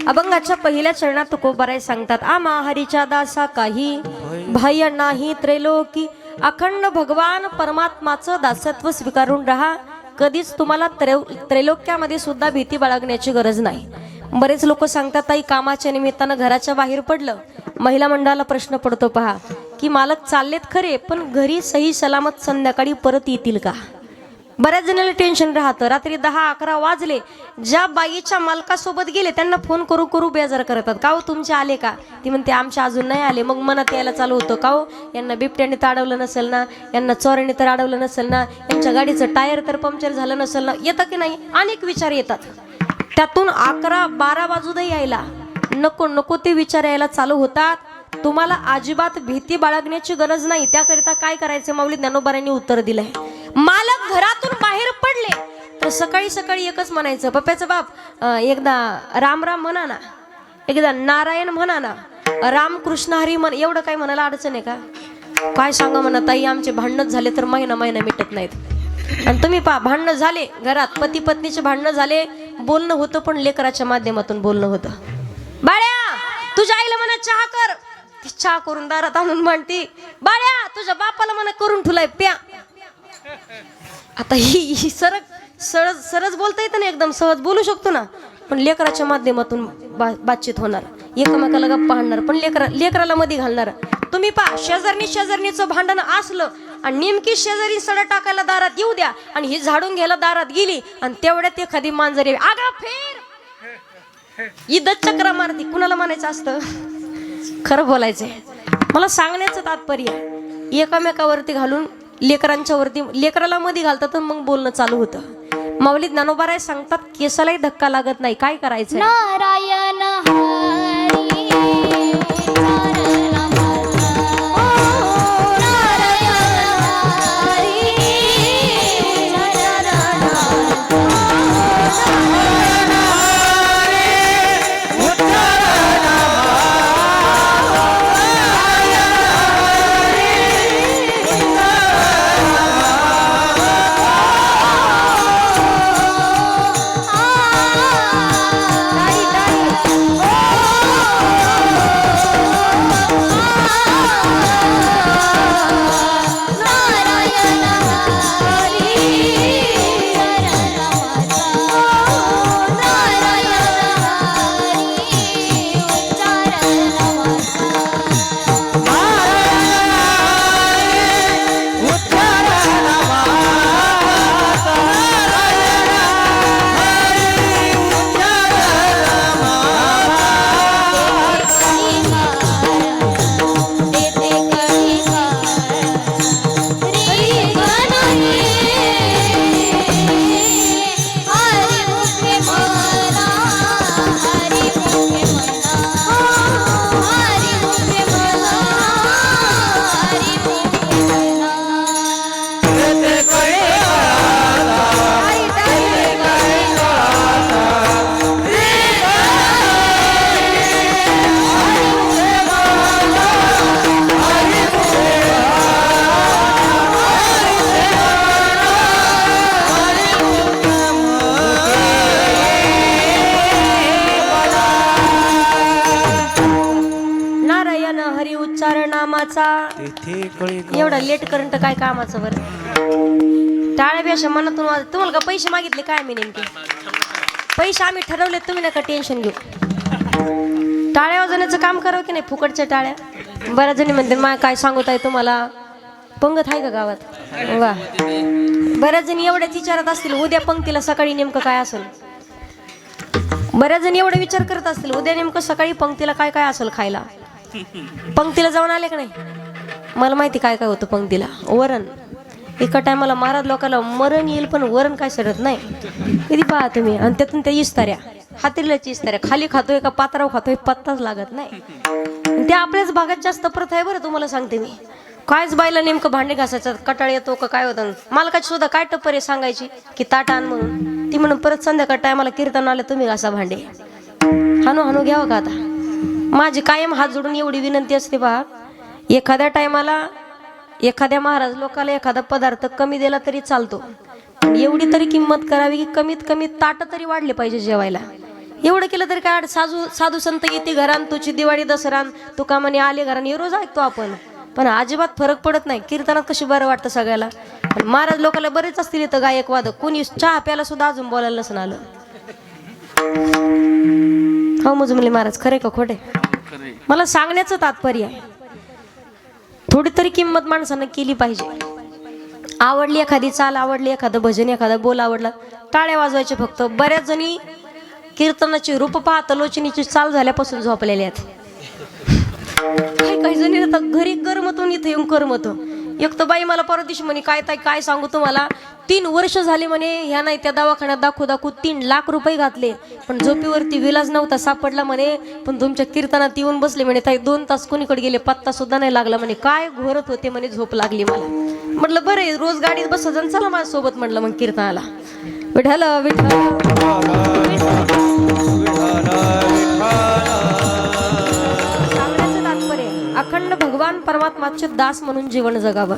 अभंगाच्या पहिल्या चरणात तुकोबराय सांगतात, आम्हा हरीच्या दासा काही भय नाही त्रैलोकी. अखंड भगवान परमात्माचं दासत्व स्वीकारून राहा. कधीच तुम्हाला त्रैलोक्यामध्ये सुद्धा भीती बाळगण्याची गरज नाही. बरेच लोक सांगतात, ताई कामाच्या निमित्तानं घराच्या बाहेर पडलं, महिला मंडळाला प्रश्न पडतो पहा की मालक चाललेत खरे, पण घरी सही सलामत संध्याकाळी परत येतील का. बऱ्याच जणांना टेन्शन राहतं. रात्री 10-11 वाजले, ज्या बाईच्या मालकासोबत गेले त्यांना फोन करू करू बेजार करतात, का हो तुमचे आले का. ती म्हणते आमचे अजून नाही आले. मग मनात यायला चालू होतं, का हो यांना बिबट्याने तर अडवलं नसेल ना, यांना चोराने तर अडवलं नसेल ना, यांच्या गाडीचं टायर तर पंक्चर झालं नसेल ना. येतं की नाही, अनेक विचार येतात. त्यातून 11-12 वाजू दे यायला, नको नको ते विचार यायला चालू होतात. तुम्हाला अजिबात भीती बाळगण्याची गरज नाही. त्याकरिता काय करायचे, माऊली ज्ञानोबारांनी उत्तर दिलंय. मालक घरातून बाहेर पडले तर तर सकाळी सकाळी एकच म्हणायचं, पप्प्याचं बाप एकदा राम राम म्हणा ना, एकदा नारायण म्हणा ना, रामकृष्ण हरी म्हण. एवढं काय म्हणायला अडचण आहे का? काय सांगा म्हणा ताई, आमचे भांडणच झाले तर महिना मिटत नाहीत. आणि तुम्ही पहा, भांडणं झाले घरात, पती पत्नीचे भांडणं झाले, बोलणं होतं पण लेकराच्या माध्यमातून बोलणं होतं. बाळ्या तुझ्या आईला म्हणा चहा कर, ती चहा करून दारात आणून म्हणती, बाळ्या तुझ्या बापाला म्हणा करून ठुलाय प्या. आता ही सरळ बोलता येतं ना, एकदम सहज बोलू शकतो ना, पण लेकराच्या माध्यमातून बातचीत होणार, एकमेकाला गप्पा हाणणार, पण लेकराला मध्ये घालणार. तुम्ही पहा, शेजारणीचं भांडण असलं आणि नेमकी शेजारी सडा टाकायला दारात येऊ द्या आणि ही झाडून घ्यायला दारात गेली आणि तेवढ्यात एखादी मांजरी आगा फेर इदत चक्रा मारती. कुणाला म्हणायचं असतं? खरं बोलायचंय. मला सांगण्याचं तात्पर्य एकमेकावरती घालून लेकरांच्या वरती, लेकराला मध्ये घालतात मग बोलणं चालू होतं. माऊली ज्ञानोबाराय सांगतात, केसालाही धक्का लागत नाही. काय करायचं? नारायण हरी एवढा लेट करंट काय कामाचं बरं? टाळ्यापेक्षा मनातून तुम्हाला का पैसे मागितले काय? मी नेमके पैसे आम्ही ठरवले, तुम्ही नका टेन्शन घेऊ. टाळ्या वाजवण्याचं काम करावं की नाही? फुकटच्या टाळ्या. बऱ्याच जणी म्हणते मा काय सांगत आहे तुम्हाला, पंगत आहे का गावात? वा, बऱ्याच जणी एवढ्याच विचारत असतील उद्या पंक्तीला सकाळी नेमकं काय असेल. बऱ्याच जणी एवढा विचार करत असतील उद्या नेमकं सकाळी पंक्तीला काय काय असेल खायला. पंक्तीला जाऊन आले का नाही? मला माहिती काय काय होतं पंक्तीला. वरण. एका टायमाला महाराज लोकांना मरण येईल पण वरण काय सरत नाही. कधी पहा तुम्ही. आणि त्यातून त्या इस्ताऱ्या, हातीलाची इस्ताऱ्या, खाली खातोय का पात्राव खातोय पत्ताच लागत नाही. ते आपल्याच भागात जास्त प्रथा आहे बरं. तुम्हाला सांगते मी, कायच बाईला नेमकं भांडे घासायचं कटाळ येतो का काय होतं. मालकाची सुद्धा काय टप्परे सांगायची की ताट आण म्हणून. ती म्हणून परत संध्याकाळ टायमाला कीर्तन आलं तुम्ही घासा भांडे. हानू घ्यावं का आता? माझी कायम हात जोडून एवढी विनंती असते पहा, एखाद्या टायमाला एखाद्या महाराज लोकाला एखादा पदार्थ कमी दिला तरी चालतो, पण एवढी तरी किंमत करावी की कमीत कमी ताट तरी वाढले पाहिजे जेवायला. एवढं केलं तरी काय? साधू संत येते घरान, तुझी दिवाळी दसरान तुका म्हणे आले घरान, हे रोज ऐकतो आपण, पण अजिबात फरक पडत नाही. कीर्तनात कशी बरं वाटतं सगळ्याला. पण महाराज लोकांना बरेच असतील इथं गायक वादक, कोणी चहा प्यायला सुद्धा अजून बोलायला नसून आलं. हो मुजमले महाराज, खरे का खोटे? मला सांगण्याचं तात्पर्य आहे, थोडी तरी किंमत माणसानं केली पाहिजे. आवडली एखादी चाल, आवडली एखादं भजन, एखादा बोल आवडला, टाळ्या वाजवायचे फक्त. बऱ्याच जणी कीर्तनाची रूप पाहत लोचनीची चाल झाल्यापासून झोपलेल्या आहेत. काही जणी आता घरी करमतून इथे येऊन करमत. एक तर बाई मला परत दिवशी म्हणे, काय सांगू तुम्हाला, 3 वर्ष झाले म्हणे ह्या नाही त्या दवाखान्यात दाखवू 3 लाख रुपये घातले, पण झोपेवरती विलाज नव्हता सापडला म्हणे. पण तुमच्या कीर्तनात येऊन बसले म्हणे ताई, 2 तास कोणीकडे गेले पत्ता सुद्धा नाही लागला म्हणे. काय घोरत होते म्हणे, झोप लागली मला. म्हटलं बरं रोज गाडीत बसायचं चला माझ्यासोबत म्हटलं मग कीर्तनाला. विठ्ठल विठ्ठल सांगण्याचं तात्पर्य अखंड भगवान परमात्माचे दास म्हणून जीवन जगावं.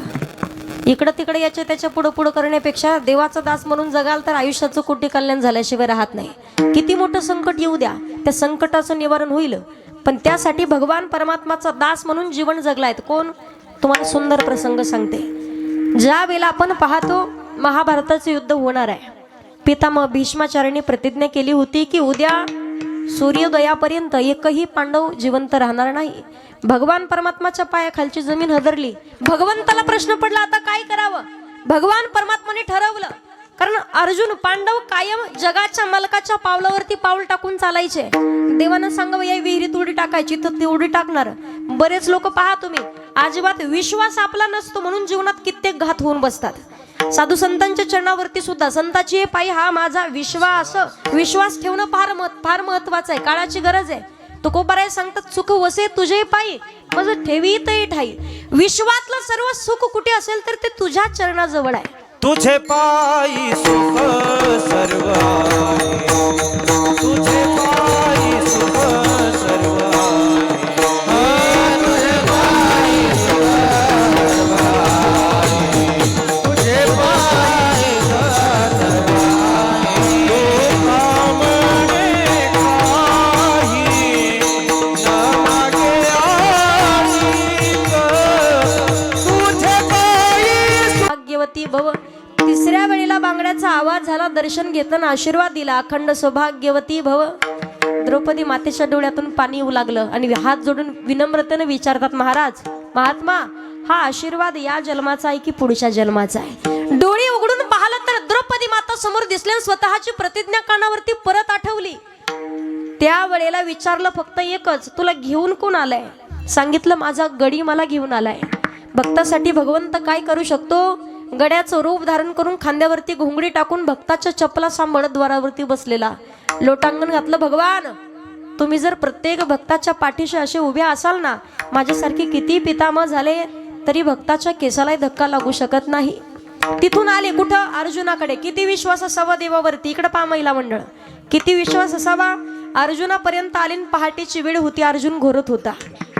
इकडं तिकडे याच्या त्याच्या पुढं पुढं करण्यापेक्षा देवाचा दास म्हणून जगाल तर आयुष्याचं कोटी कल्याण झाल्याशिवाय राहत नाही. किती मोठं संकट येऊ द्या, त्या संकटाचं निवारण होईल, पण त्यासाठी भगवान परमात्माचा दास म्हणून जीवन जगलाय. कोण? तुम्हाला सुंदर प्रसंग सांगते. ज्या वेळेला आपण पाहतो महाभारताचं युद्ध होणार आहे, पितामह भीष्माचार्यांनी प्रतिज्ञा केली होती की उद्या सूर्योदयापर्यंत एकही पांडव जिवंत राहणार नाही. भगवान परमात्माच्या पायाखालची जमीन हदरली. भगवंताला प्रश्न पडला आता काय करावं. भगवान परमात्माने ठरवलं, कारण अर्जुन पांडव कायम जगाच्या मालकाच्या पावलावरती पाऊल टाकून चालायचे. देवानं सांगावं या विहिरीत उडी टाकायची तर ती उडी टाकणार. बरेच लोक पहा तुम्ही अजिबात विश्वास आपला नसतो म्हणून जीवनात कित्येक घात होऊन बसतात. साधू संतांच्या चरणावरती सुद्धा संताची पायी हा माझा विश्वास ठेवणं फार महत्वाचं आहे. काळाची गरज आहे. तुकोबाराय सांगतात सुख वसे तुझे पायी माझं ठेवीतही ठाई. विश्वातलं सर्व सुख कुठे असेल तर ते तुझ्या चरणाजवळ आहे. तुझे पायी सुख सर्व आहे, तुझे पायी सुख सर्व भव. तिसऱ्या वेळेला बांगड्याचा आवाज झाला. दर्शन घेताना आशीर्वाद दिला. अखंड सौभाग्यवती भव. द्रौपदी मातेच्या डोळ्यातून पाणी येऊ लागलं आणि हात जोडून विनम्रतेने विचारतात महाराज महात्मा हा आशीर्वाद या जन्माचा आहे की पुढच्या जन्माचा आहे. डोळे उघडून पाहिलं तर द्रौपदी माता समोर दिसली आणि स्वतःची प्रतिज्ञा कानावरती परत आठवली. त्या वेळेला विचारलं फक्त एकच, तुला घेऊन कोण आलाय? सांगितलं माझा गडी मला घेऊन आलाय. भक्तासाठी भगवंत काय करू शकतो? गड्याचं रूप धारण करून खांद्यावरती घोंगडी टाकून भक्ताच्या चपला सांभाळत द्वारावरती बसलेला. लोटांगण घातलं. भगवान तुम्ही जर प्रत्येक भक्ताच्या पाठीशी असे उभे असाल ना, माझ्यासारखे किती पितामह झाले तरी भक्ताच्या केसालाही धक्का लागू शकत नाही. तिथून आले कुठं? अर्जुनाकडे. किती विश्वास असावा देवावरती. इकडे पहा महिला मंडळ, किती विश्वास असावा. अर्जुनापर्यंत आले. पहाटेची वेळ होती. अर्जुन घोरत होता.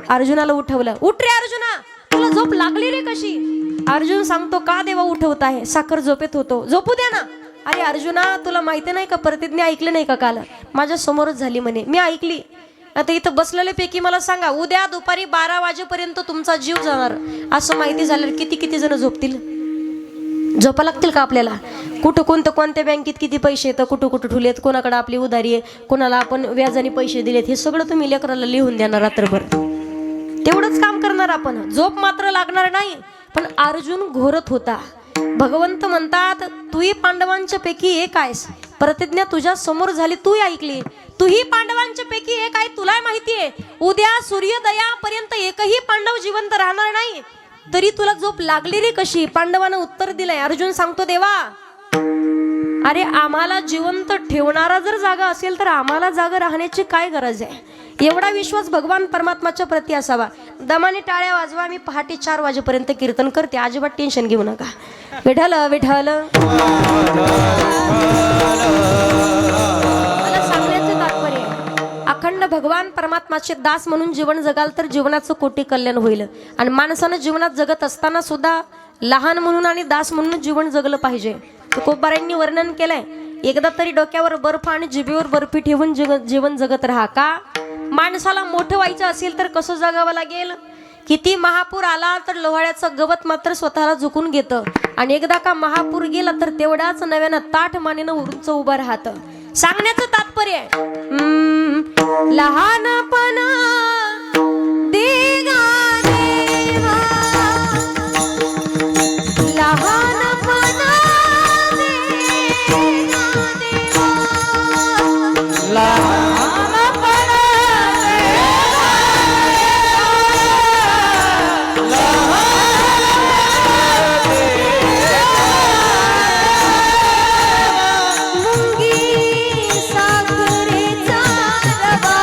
अर्जुनाला उठवलं. उठ रे अर्जुना, तुला झोप लागली रे कशी? अर्जुन सांगतो का देवा उठवत आहे? साखर झोपेत होतो. झोपू द्या ना. अरे अर्जुना तुला माहिती नाही का प्रतिज्ञा ऐकली नाही का काल? माझ्या समोरच झाली म्हणे. मी ऐकली. आता इथं बसलेले पैकी मला सांगा उद्या दुपारी 12 वाजेपर्यंत तुमचा जीव जाणार असं माहिती झालं किती जण झोपतील? झोपा लागतील का आपल्याला? कुठं कोणत्या बँकेत किती पैसे येतं, कुठं ठुलेत, कोणाकडे आपली उधारी आहे, कोणाला आपण व्याजाने पैसे दिलेत, हे सगळं तुम्ही लेकराला लिहून देणार रात्रभर. तेवढंच काम करणार आपण. झोप मात्र लागणार नाही. पण अर्जुन घोरत होता. भगवंत म्हणतात तूही पांडवांच्या पैकी एक आहेस. प्रतिज्ञा तुझ्या समोर झाली, तू ऐकली. तूही पांडवांच्या पैकी एक आहे. तुला माहितीये उद्या सूर्योदयापर्यंत एकही पांडव जिवंत राहणार नाही, तरी तुला झोप लागली रे कशी? पांडवानं उत्तर दिलंय. अर्जुन सांगतो देवा अरे आम्हाला जिवंत ठेवणारा जर जागा असेल तर आम्हाला जागा राहण्याची काय गरज आहे? एवढा विश्वास भगवान परमात्माच्या प्रती असावा. दमाने टाळ्या वाजवा. मी पहाटे 4 वाजेपर्यंत कीर्तन करते. अजिबात टेन्शन घेऊ नका. विठ्ठल विठ्ठल. मला सांगण्याचं तात्पर्य अखंड भगवान परमात्माचे दास म्हणून जीवन जगाल तर जीवनाचं कोटी कल्याण होईल. आणि माणसानं जीवनात जगत असताना सुद्धा लहान म्हणून आणि दास म्हणून जीवन जगलं पाहिजे. तुकोबारायांनी वर्णन केलंय. एकदा तरी डोक्यावर बर्फ आणि जिभेवर बर्फी ठेवून जीवन जगत राहा. का? माणसाला मोठं व्हायचं असेल तर कसं जगावं लागेल? किती महापूर आला तर लोहाळ्याचं गवत मात्र स्वतःला झुकून घेतं. आणि एकदा का महापूर गेला तर तेवढ्याच नव्यानं ताठ मानेनं उंच उभं राहतं. सांगण्याचं तात्पर्य लहानपणा देगा देवा, लहानपणा देगा देवा, मुंगी साखरेचा रवा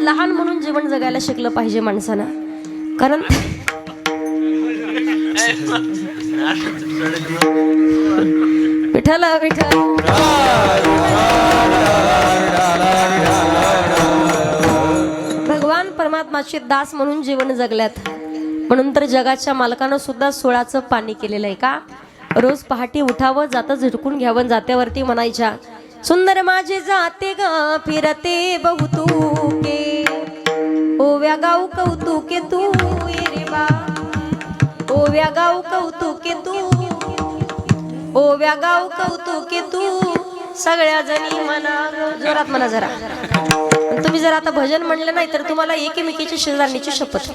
लहान म्हणून जीवन जगायला शिकलं पाहिजे माणसानं. कारण विठ्ठल विठ्ठल भगवान परमात्माचे दास म्हणून जीवन जगल्यात. म्हणून तर जगाच्या मालकानं सुद्धा 16चं पाणी केलेलं आहे का. रोज पहाटे उठावं, जातं झटकून घ्यावं, जात्यावरती म्हणायच्या सुंदर माझे जाते ग फिरते बहुतुके, ओव्या गाऊ कौतुके तू ये रे बा, ओव्या गाऊ कौतुके तू, ओव्या गाऊ कौतुके तू, सगळ्या जणी म्हणा. जोरात म्हणा जरा. तुम्ही जर आता भजन म्हणलं नाही तर तुम्हाला एकमेकीची शेजारणीची शपथ.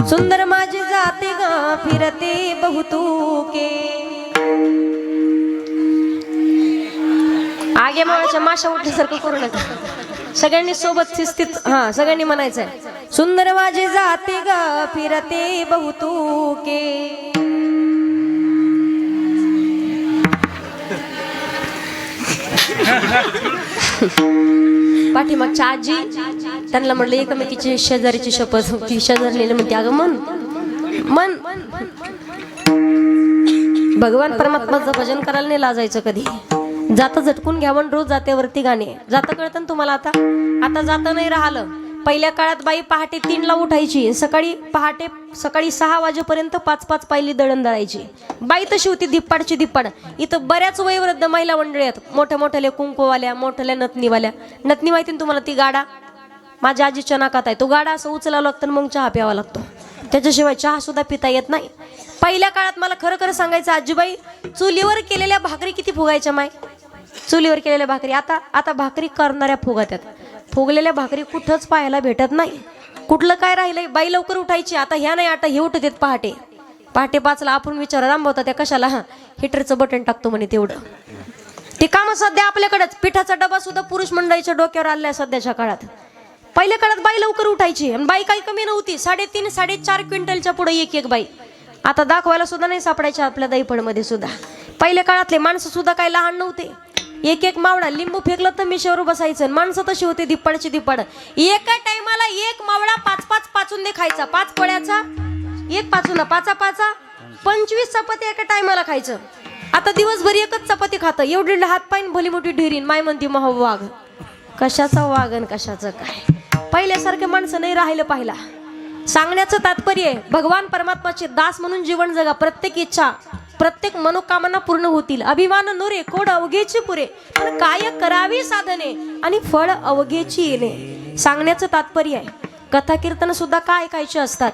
सुंदर माझे जाते ग फिरते बहुतुके, आगे मावाच्या माशा उठल्यासारखं करू नका. सगळ्यांनी सोबत शिस्तीत सगळ्यांनी म्हणायचंय सुंदर माझे जाते ग फिरते बहुतुके. पाठीमागच्या आजी त्यांना म्हटलं एकमेकीची शेजारीची शपथ. ती शेजारीला म्हणते अगं मन मन. भगवान परमात्माचं भजन करायला नाही लाजायचं कधी. जातं झटकून घ्यावं, रोज जात्यावरती गाणे. जातं कळतं ना तुम्हाला. आता आता जातं नाही राहिलं. पहिल्या काळात बाई पहाटे 3ला उठायची, सकाळी 6 वाजेपर्यंत 5-5 पायली दळण दळायची. बाई तशी होती धिप्पाडची धिप्पाड. इथं बऱ्याच वयोवृद्ध महिला मंडळी आहेत, मोठ्या मोठ्याल्या कुंकूवाल्या, मोठ्याल्या नथनीवाल्या. नथनी माहिती ना तुम्हाला, ती गाडा माझ्या आजीच्या नाकात आहे. तो गाडा असं उचलावं लागतं मग चहा प्यावा लागतो. त्याच्याशिवाय चहा सुद्धा पिता येत नाही. पहिल्या काळात मला खरं खरं सांगायचं आजीबाई, चुलीवर केलेल्या भाकरी किती फुगायच्या माय. चुलीवर केलेल्या भाकरी आता भाकरी करणाऱ्या फुगात्यात. फुगलेल्या भाकरी कुठंच पाहायला भेटत नाही. कुठलं काय राहिलंय. बाई लवकर उठायची. आता ह्या नाही, आता हे उठत आहेत पहाटे 5ला. आपण विचार रामभावता त्या कशाला, हिटरचं बटन टाकतो म्हणे तेवढं. ते काम सध्या आपल्याकडेच. पिठाचा डबा सुद्धा पुरुष मंडळीच्या डोक्यावर आलाय सध्याच्या काळात. पहिल्या काळात बाई लवकर उठायची आणि बाई काही कमी नव्हती. 3.5-4.5 क्विंटलच्या पुढे एक बाई. आता दाखवायला सुद्धा नाही सापडायच्या आपल्या दहीपडमध्ये सुद्धा. पहिल्या काळातले माणसं सुद्धा काही लहान नव्हते. एक मावळा लिंबू फेकलं तर मिशेवर बसायचं. माणसं तशी होते धिप्पाडची धिप्पाड. एका टायमाला 1 मावळा 5-5 पाचून खायचा. 5 पोळ्याचा 1 पाचून 5-5 25 चपाती एका टायमाला खायचं. आता दिवसभर एकच चपाती खातं. एवढी हात पायन भली मोठी ढेरीन. माय म्हणती महा वाघ. कशाचा वाघन कशाचं काय. पहिल्यासारखे माणसं नाही राहिलं पाहिला. सांगण्याचं तात्पर्य भगवान परमात्माचे दास म्हणून जीवन जगा. प्रत्येक इच्छा प्रत्येक मनोकामना पूर्ण होतील. अभिमान नोरे कोड अवघेची पुरे, पण काय करावी साधने आणि फळ अवघेची येणे. सांगण्याचं तात्पर्य आहे. कथा कीर्तन सुद्धा काय ऐकायचे असतात.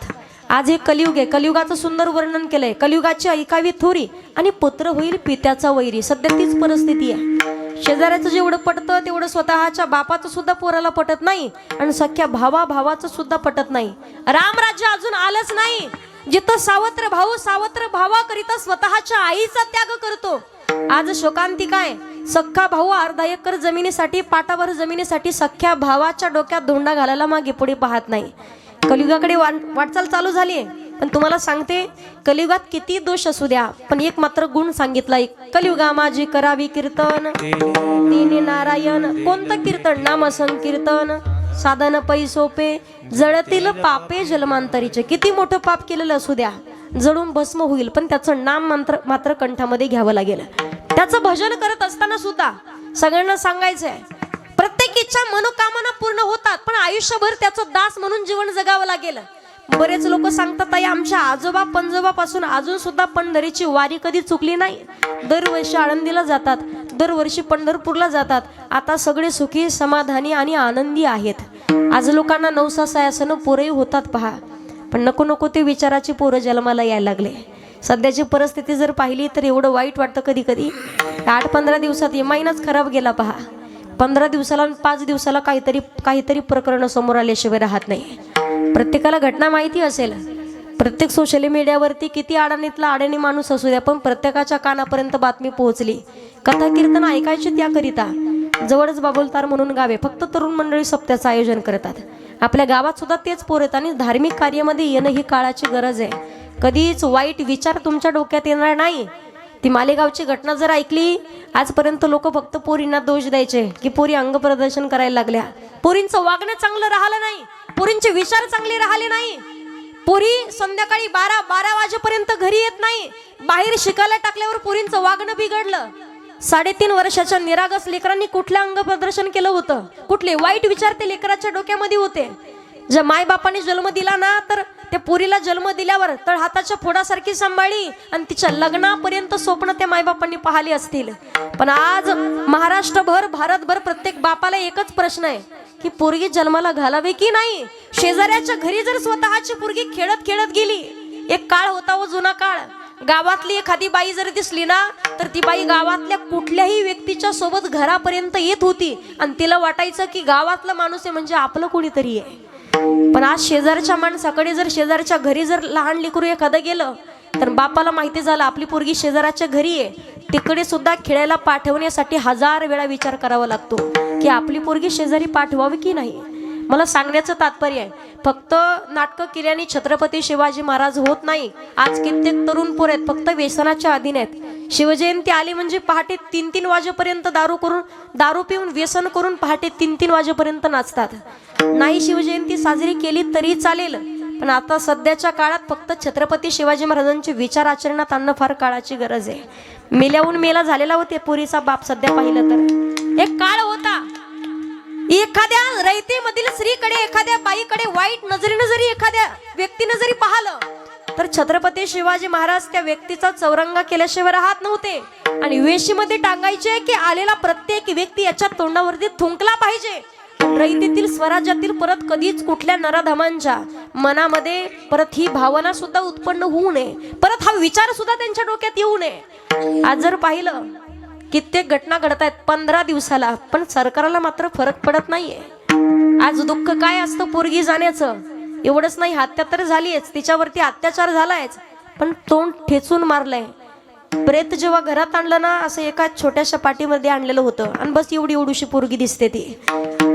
आज हे कलियुग आहे. कलियुगाचं सुंदर वर्णन केलंय. कलियुगाची ऐकावी थोरी आणि पुत्र होईल पित्याचा वैरी. सध्या तीच परिस्थिती आहे. शेजाऱ्याचं जेवढं पटतं तेवढं स्वतःच्या बापाचं सुद्धा पोराला पटत नाही आणि सख्या भावाचं सुद्धा पटत नाही. रामराज्य अजून आलंच नाही. जिथं सावत्र भावाकरिता स्वतःच्या आईचा त्याग करतो. आज शोकांतिका आहे. सख्खा भाऊ अर्धा एकर जमिनीसाठी, पाटावर जमिनीसाठी सख्या भावाच्या डोक्यात धोंडा घालायला मागे पुढे पाहत नाही. कलियुगाकडे वाटचाल चालू झाली. पण तुम्हाला सांगते, कलियुगात किती दोष असू द्या, पण एक मात्र गुण सांगितलाय. कलियुगा माझी करावी कीर्तन, तिने नारायण. कोणतं कीर्तन? नाम संकीर्तन. साधन पै सोपे, जळतील पापे जन्मांतरीचे. किती मोठं पाप केलेलं असू द्या, जळून भस्म होईल, पण त्याचं नाम मात्र कंठामध्ये घ्यावं लागेल. त्याचं भजन करत असताना सुद्धा सगळ्यांना सांगायचंय, प्रत्येक इच्छा मनोकामना पूर्ण होतात, पण आयुष्यभर त्याचं दास म्हणून जीवन जगावं लागेल. बरेच लोक सांगतात, ताई आमच्या आजोबा पंजोबापासून अजून सुद्धा पंढरीची वारी कधी चुकली नाही. दरवर्षी आळंदीला जातात, दरवर्षी पंढरपूरला जातात. आता सगळे सुखी, समाधानी आणि आनंदी आहेत. आज लोकांना नवसा सायासनं पोरही होतात पहा, पण नको नको ते विचाराची पोरं जन्माला यायला लागले. सध्याची परिस्थिती जर पाहिली तर एवढं वाईट वाटतं कधी कधी. 8-15 दिवसात महिनाच खराब गेला पहा. 15 दिवसाला 5 दिवसाला काहीतरी प्रकरण समोर आल्याशिवाय राहत नाही. प्रत्येकाला घटना माहिती असेल. प्रत्येक सोशल मीडियावरती किती अडाणीतला अडाणी माणूस असू द्या, पण प्रत्येकाच्या कानापर्यंत बातमी पोहोचली. कथा कीर्तन ऐकायचे त्याकरिता जवळच बाबुलतार म्हणून गावे फक्त तरुण मंडळी सप्त्याचं आयोजन करतात. आपल्या गावात सुद्धा तेच पोर आहेत. आणि धार्मिक कार्यामध्ये येणं ही काळाची गरज आहे. कधीच वाईट विचार तुमच्या डोक्यात येणार नाही. ती मालेगावची घटना जर ऐकली, आजपर्यंत लोक फक्त पोरींना दोष द्यायचे की पोरी अंग प्रदर्शन करायला लागल्या, पोरींचं वागणं चांगलं राहिलं नाही, पोरींचे विचार चांगले राहिले नाही, पोरी संध्याकाळी 12 वाजेपर्यंत घरी येत नाही, बाहेर शिकायला टाकल्यावर पोरींचं वागणं बिघडलं. 3.5 वर्षाच्या निरागस लेकरांनी कुठलं अंग प्रदर्शन केलं होतं, कुठले वाईट विचार ते लेकराच्या डोक्यामध्ये होते. जर मायबापाने जन्म दिला ना, तर त्या पोरीला जन्म दिल्यावर तळ हाताच्या फोडासारखी सांभाळली आणि तिच्या लग्नापर्यंत स्वप्न त्या मायबापांनी पाहिली असतील. पण आज महाराष्ट्रभर, भारतभर प्रत्येक बापाला एकच प्रश्न आहे की पोरगी जन्माला घालावी की नाही. शेजाऱ्याच्या घरी जर स्वतःची पोरगी खेळत खेळत गेली, एक काळ होता व जुना काळ, गावातली एखादी बाई जर दिसली ना, तर ती बाई गावातल्या कुठल्याही व्यक्तीच्या सोबत घरापर्यंत येत होती आणि तिला वाटायचं की गावातला माणूस आहे म्हणजे आपलं कोणीतरी आहे. पण आज शेजारच्या माणसाकडे जर, शेजारच्या घरी जर लहान लेकरू एखादं गेलं, तर बापाला माहिती झालं आपली पोरगी शेजाराच्या घरी आहे, तिकडे सुद्धा खेळायला पाठवण्यासाठी 1000 वेळा विचार करावा लागतो की आपली पोरगी शेजारी पाठवावी की नाही. मला सांगण्याचं तात्पर्य आहे, फक्त नाटकं केल्याने छत्रपती शिवाजी महाराज होत नाही. आज कित्येक तरुण पोर आहेत फक्त व्यसनाच्या अधीन आहेत. शिवजयंती आली म्हणजे पहाटे 3-3 वाजेपर्यंत दारू पिऊन व्यसन करून पहाटे 3-3 वाजेपर्यंत नाचतात. नाही शिवजयंती साजरी केली तरी चालेल, पण आता सध्याच्या काळात फक्त छत्रपती शिवाजी महाराजांचे विचार आचरणात आणणं फार काळाची गरज आहे. मेल्याहून मेला झालेला होते पोरीचा बाप सध्या पाहिलं तर. एक काळ होता, एखाद्या रयतेमधील स्त्रीकडे, एखाद्या बाईकडे वाईट नजरेनं जरी एखाद्या व्यक्तीनं जरी पाहिलं, तर छत्रपती शिवाजी महाराज त्या व्यक्तीचा चौरंगा केल्याशिवाय राहत नव्हते आणि वेशीमध्ये टांगायचे की आलेला प्रत्येक व्यक्ती याच्या तोंडावरती थुंकला पाहिजे. रयतेतील स्वराज्यातील परत कधीच कुठल्या नराधमांच्या मनामध्ये परत ही भावना सुद्धा उत्पन्न होऊ नये, परत हा विचार सुद्धा त्यांच्या डोक्यात येऊ नये. आज जर पाहिलं कित्येक घटना घडत आहेत 15 दिवसाला, पण सरकारला मात्र फरक पडत नाहीये. आज दुःख काय असतं पोरगी जाण्याचं, एवढंच नाही हत्या तर झालीच, तिच्यावरती अत्याचार झालायच, पण तोंड ठेचून मारलंय. प्रेत जेव्हा घरात आणलं ना, असं एका छोट्याशा पाठीमध्ये आणलेलं होतं आणि बस एवढीशी पोरगी दिसते ती.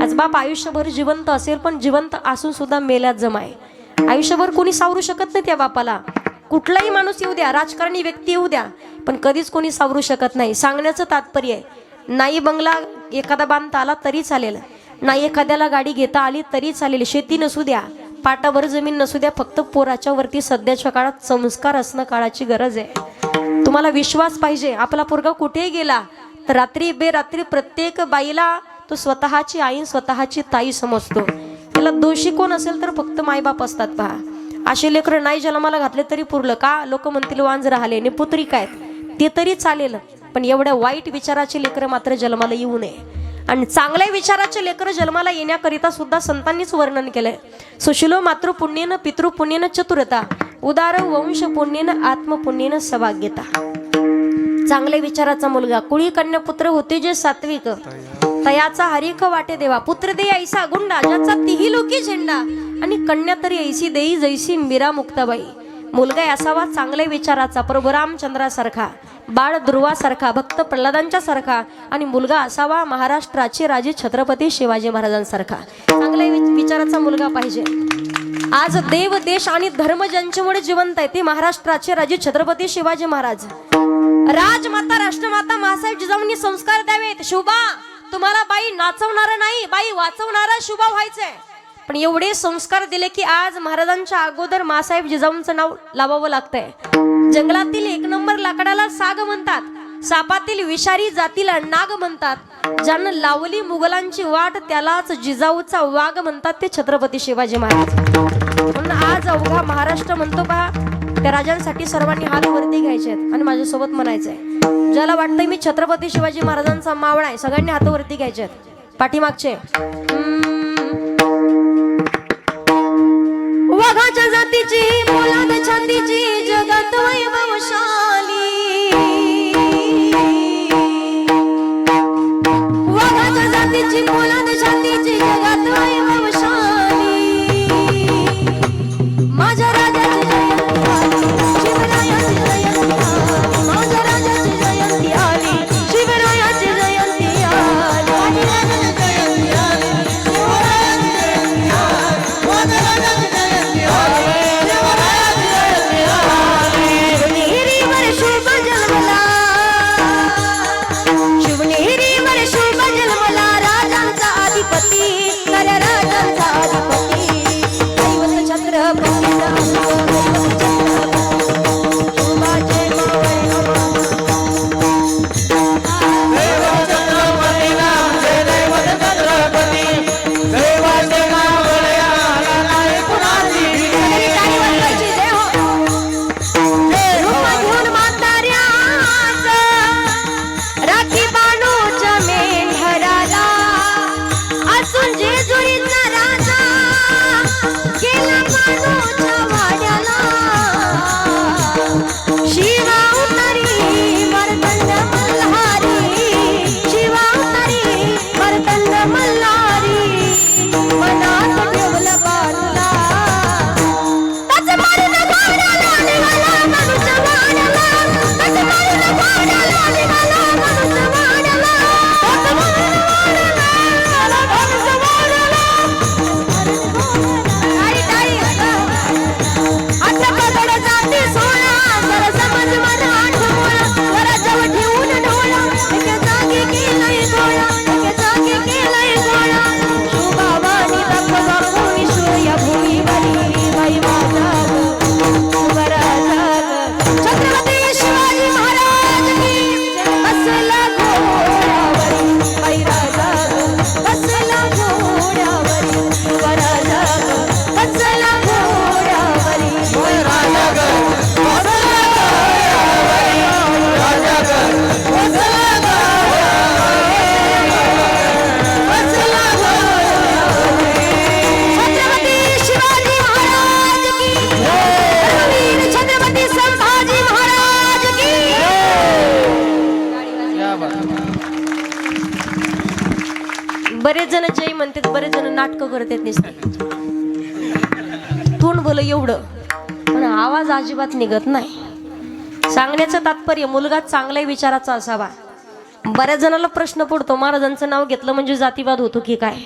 आज बाप आयुष्यभर जिवंत असेल, पण जिवंत असून सुद्धा मेल्यात जमाय. आयुष्यभर कोणी सावरू शकत नाही त्या बापाला. कुठलाही माणूस येऊ द्या, राजकारणी व्यक्ती येऊ द्या, पण कधीच कोणी सावरू शकत नाही. सांगण्याचं तात्पर्य आहे, नाही बंगला एखादा बांधता आला तरी चालेल, नाही एखाद्याला गाडी घेता आली तरी चालेल, शेती नसू द्या, पाटावर जमीन नसू द्या, फक्त पोराच्या वरती सध्याच्या काळात संस्कार असणं काळाची गरज आहे. तुम्हाला विश्वास पाहिजे. आपला पोरगा कुठेही गेला तर रात्री बेरात्री प्रत्येक बाईला तो स्वतःची आई, स्वतःची ताई समजतो. त्याला दोषी कोण असेल तर फक्त मायबाप असतात. पहा, असे लेकरं नाही जन्माला घातले तरी पुरलं का, लोक म्हणतील वांज राहिले ने पुत्री काय, ते तरी चालेल, पण एवढ्या वाईट विचाराचे लेकरं मात्र जन्माला येऊ नये. आणि चांगल्या विचाराचे लेकरं जन्माला येण्याकरिता सुद्धा संतांनीच वर्णन केलंय. सुशिलो मातृपुण्येन पितृपुण्येन चतुरता, उदार वंश पुण्येन आत्मपुण्येन सौभाग्यता. चांगल्या विचाराचा मुलगा, कुळी कन्या पुत्र होते जे सात्विक, तयाचा हरिख वाटे देवा, पुत्र दे ऐसा गुंडा, ज्याचा तिही लोकी झेंडा, आणि कन्या तरी ऐसी देई जैसी मीरा मुक्ताबाई. मुलगा असावा चांगल्या विचाराचा, प्रभू रामचंद्रासारखा, बाळ ध्रुवासारखा, भक्त प्रल्हादांच्या सारखा, आणि मुलगा असावा महाराष्ट्राचे राजे छत्रपती शिवाजी महाराजांसारखा. चांगल्या विचाराचा मुलगा पाहिजे. आज देव, देश आणि धर्म ज्यांच्यामुळे जिवंत आहे ते महाराष्ट्राचे राजे छत्रपती शिवाजी महाराज. राजमाता, राष्ट्रमाता मासाहेब जिजाऊंनी संस्कार द्यावेत. शुभा, तुम्हाला बाई नाचवणारा नाही, बाई वाचवणारा शुभा व्हायचंय. पण एवढे संस्कार दिले की आज महाराजांच्या अगोदर मासाहेब जिजाऊंचं नाव लावावं लागतंय. जंगलातील 1 नंबर लाकडाला साग म्हणतात, सापातील विषारी जातीला नाग म्हणतात, ज्यानं लावली मुघलांची वाट त्यालाच जिजाऊचा वाघ म्हणतात ते छत्रपती शिवाजी महाराज. म्हणून आज अवघा महाराष्ट्र म्हणतो पहा, त्या राजांसाठी सर्वांनी हात वरती घ्यायचे आहेत आणि माझ्यासोबत म्हणायचंय, ज्याला वाटतंय मी छत्रपती शिवाजी महाराजांचा मावळा आहे, सगळ्यांनी हात वरती घ्यायचे आहेत. पाठीमागचे वाघाच्या जातीची, पोलाद छातीची, जगात वैभवशाली, वाघाच्या जातीची, पोलाद छातीची, जगात वैभवशाली, माझ्या राजाची जयंती आली, शिवरायाची जयंती आली, माझ्या राजाची जयंती आली, शिवरायाची जयंती आली, माझ्या राजाची जयंती आली, शिवरायाची जयंती आली, माझ्या राजाची जयंती आली, शिवरायाची जयंती आली. बाजूच्या वाड्याला शिवा उतारी मर्दंड मल्हारी, शिवा उतारी मर्दंड मल्हारी, मनात ठेवलं बाजूला त्याच मारून घोड्याला निघाला मनुष्य वाड्याला, त्याच मारून घोड्याला निघाला मनुष्य वाड्याला, त्याच मारून घोड्याला मनुष्य वाड्याला. टाळी टाळी आता पदड जाती सोळा, जरा समज मला आठवला, जरा जवळ ठेवून डोळा, एके जागी केलंय गोळा, एके जागी केलंय गोळा. शुभावानी दाखवा कोणी सूर्य भूमीवरी, बाई माझा बरा झालं. छत्रपती शिवाजी महाराज की बसला घोड्यावरी, बाई राजा बसला घोड्यावरी, बरा झालं बसला घोड्यावरी, होय राजा ग बसला घोड्यावरी, राजा ग बसला बसला घोड्यावरी. छत्रपती शिवाजी महाराज की वीर छत्रपती संभाजी महाराज की. बरेच जण जय म्हणतात, बरेच जण नाटकं करतात नुसतं तोंड बोल एवढं, पण आवाज अजिबात निघत नाही. सांगण्याचं तात्पर्य मुलगा चांगल्या विचाराचा असावा. बऱ्याच जणाला प्रश्न पडतो, महाराजांचं नाव घेतलं म्हणजे जातीवाद होतो की काय.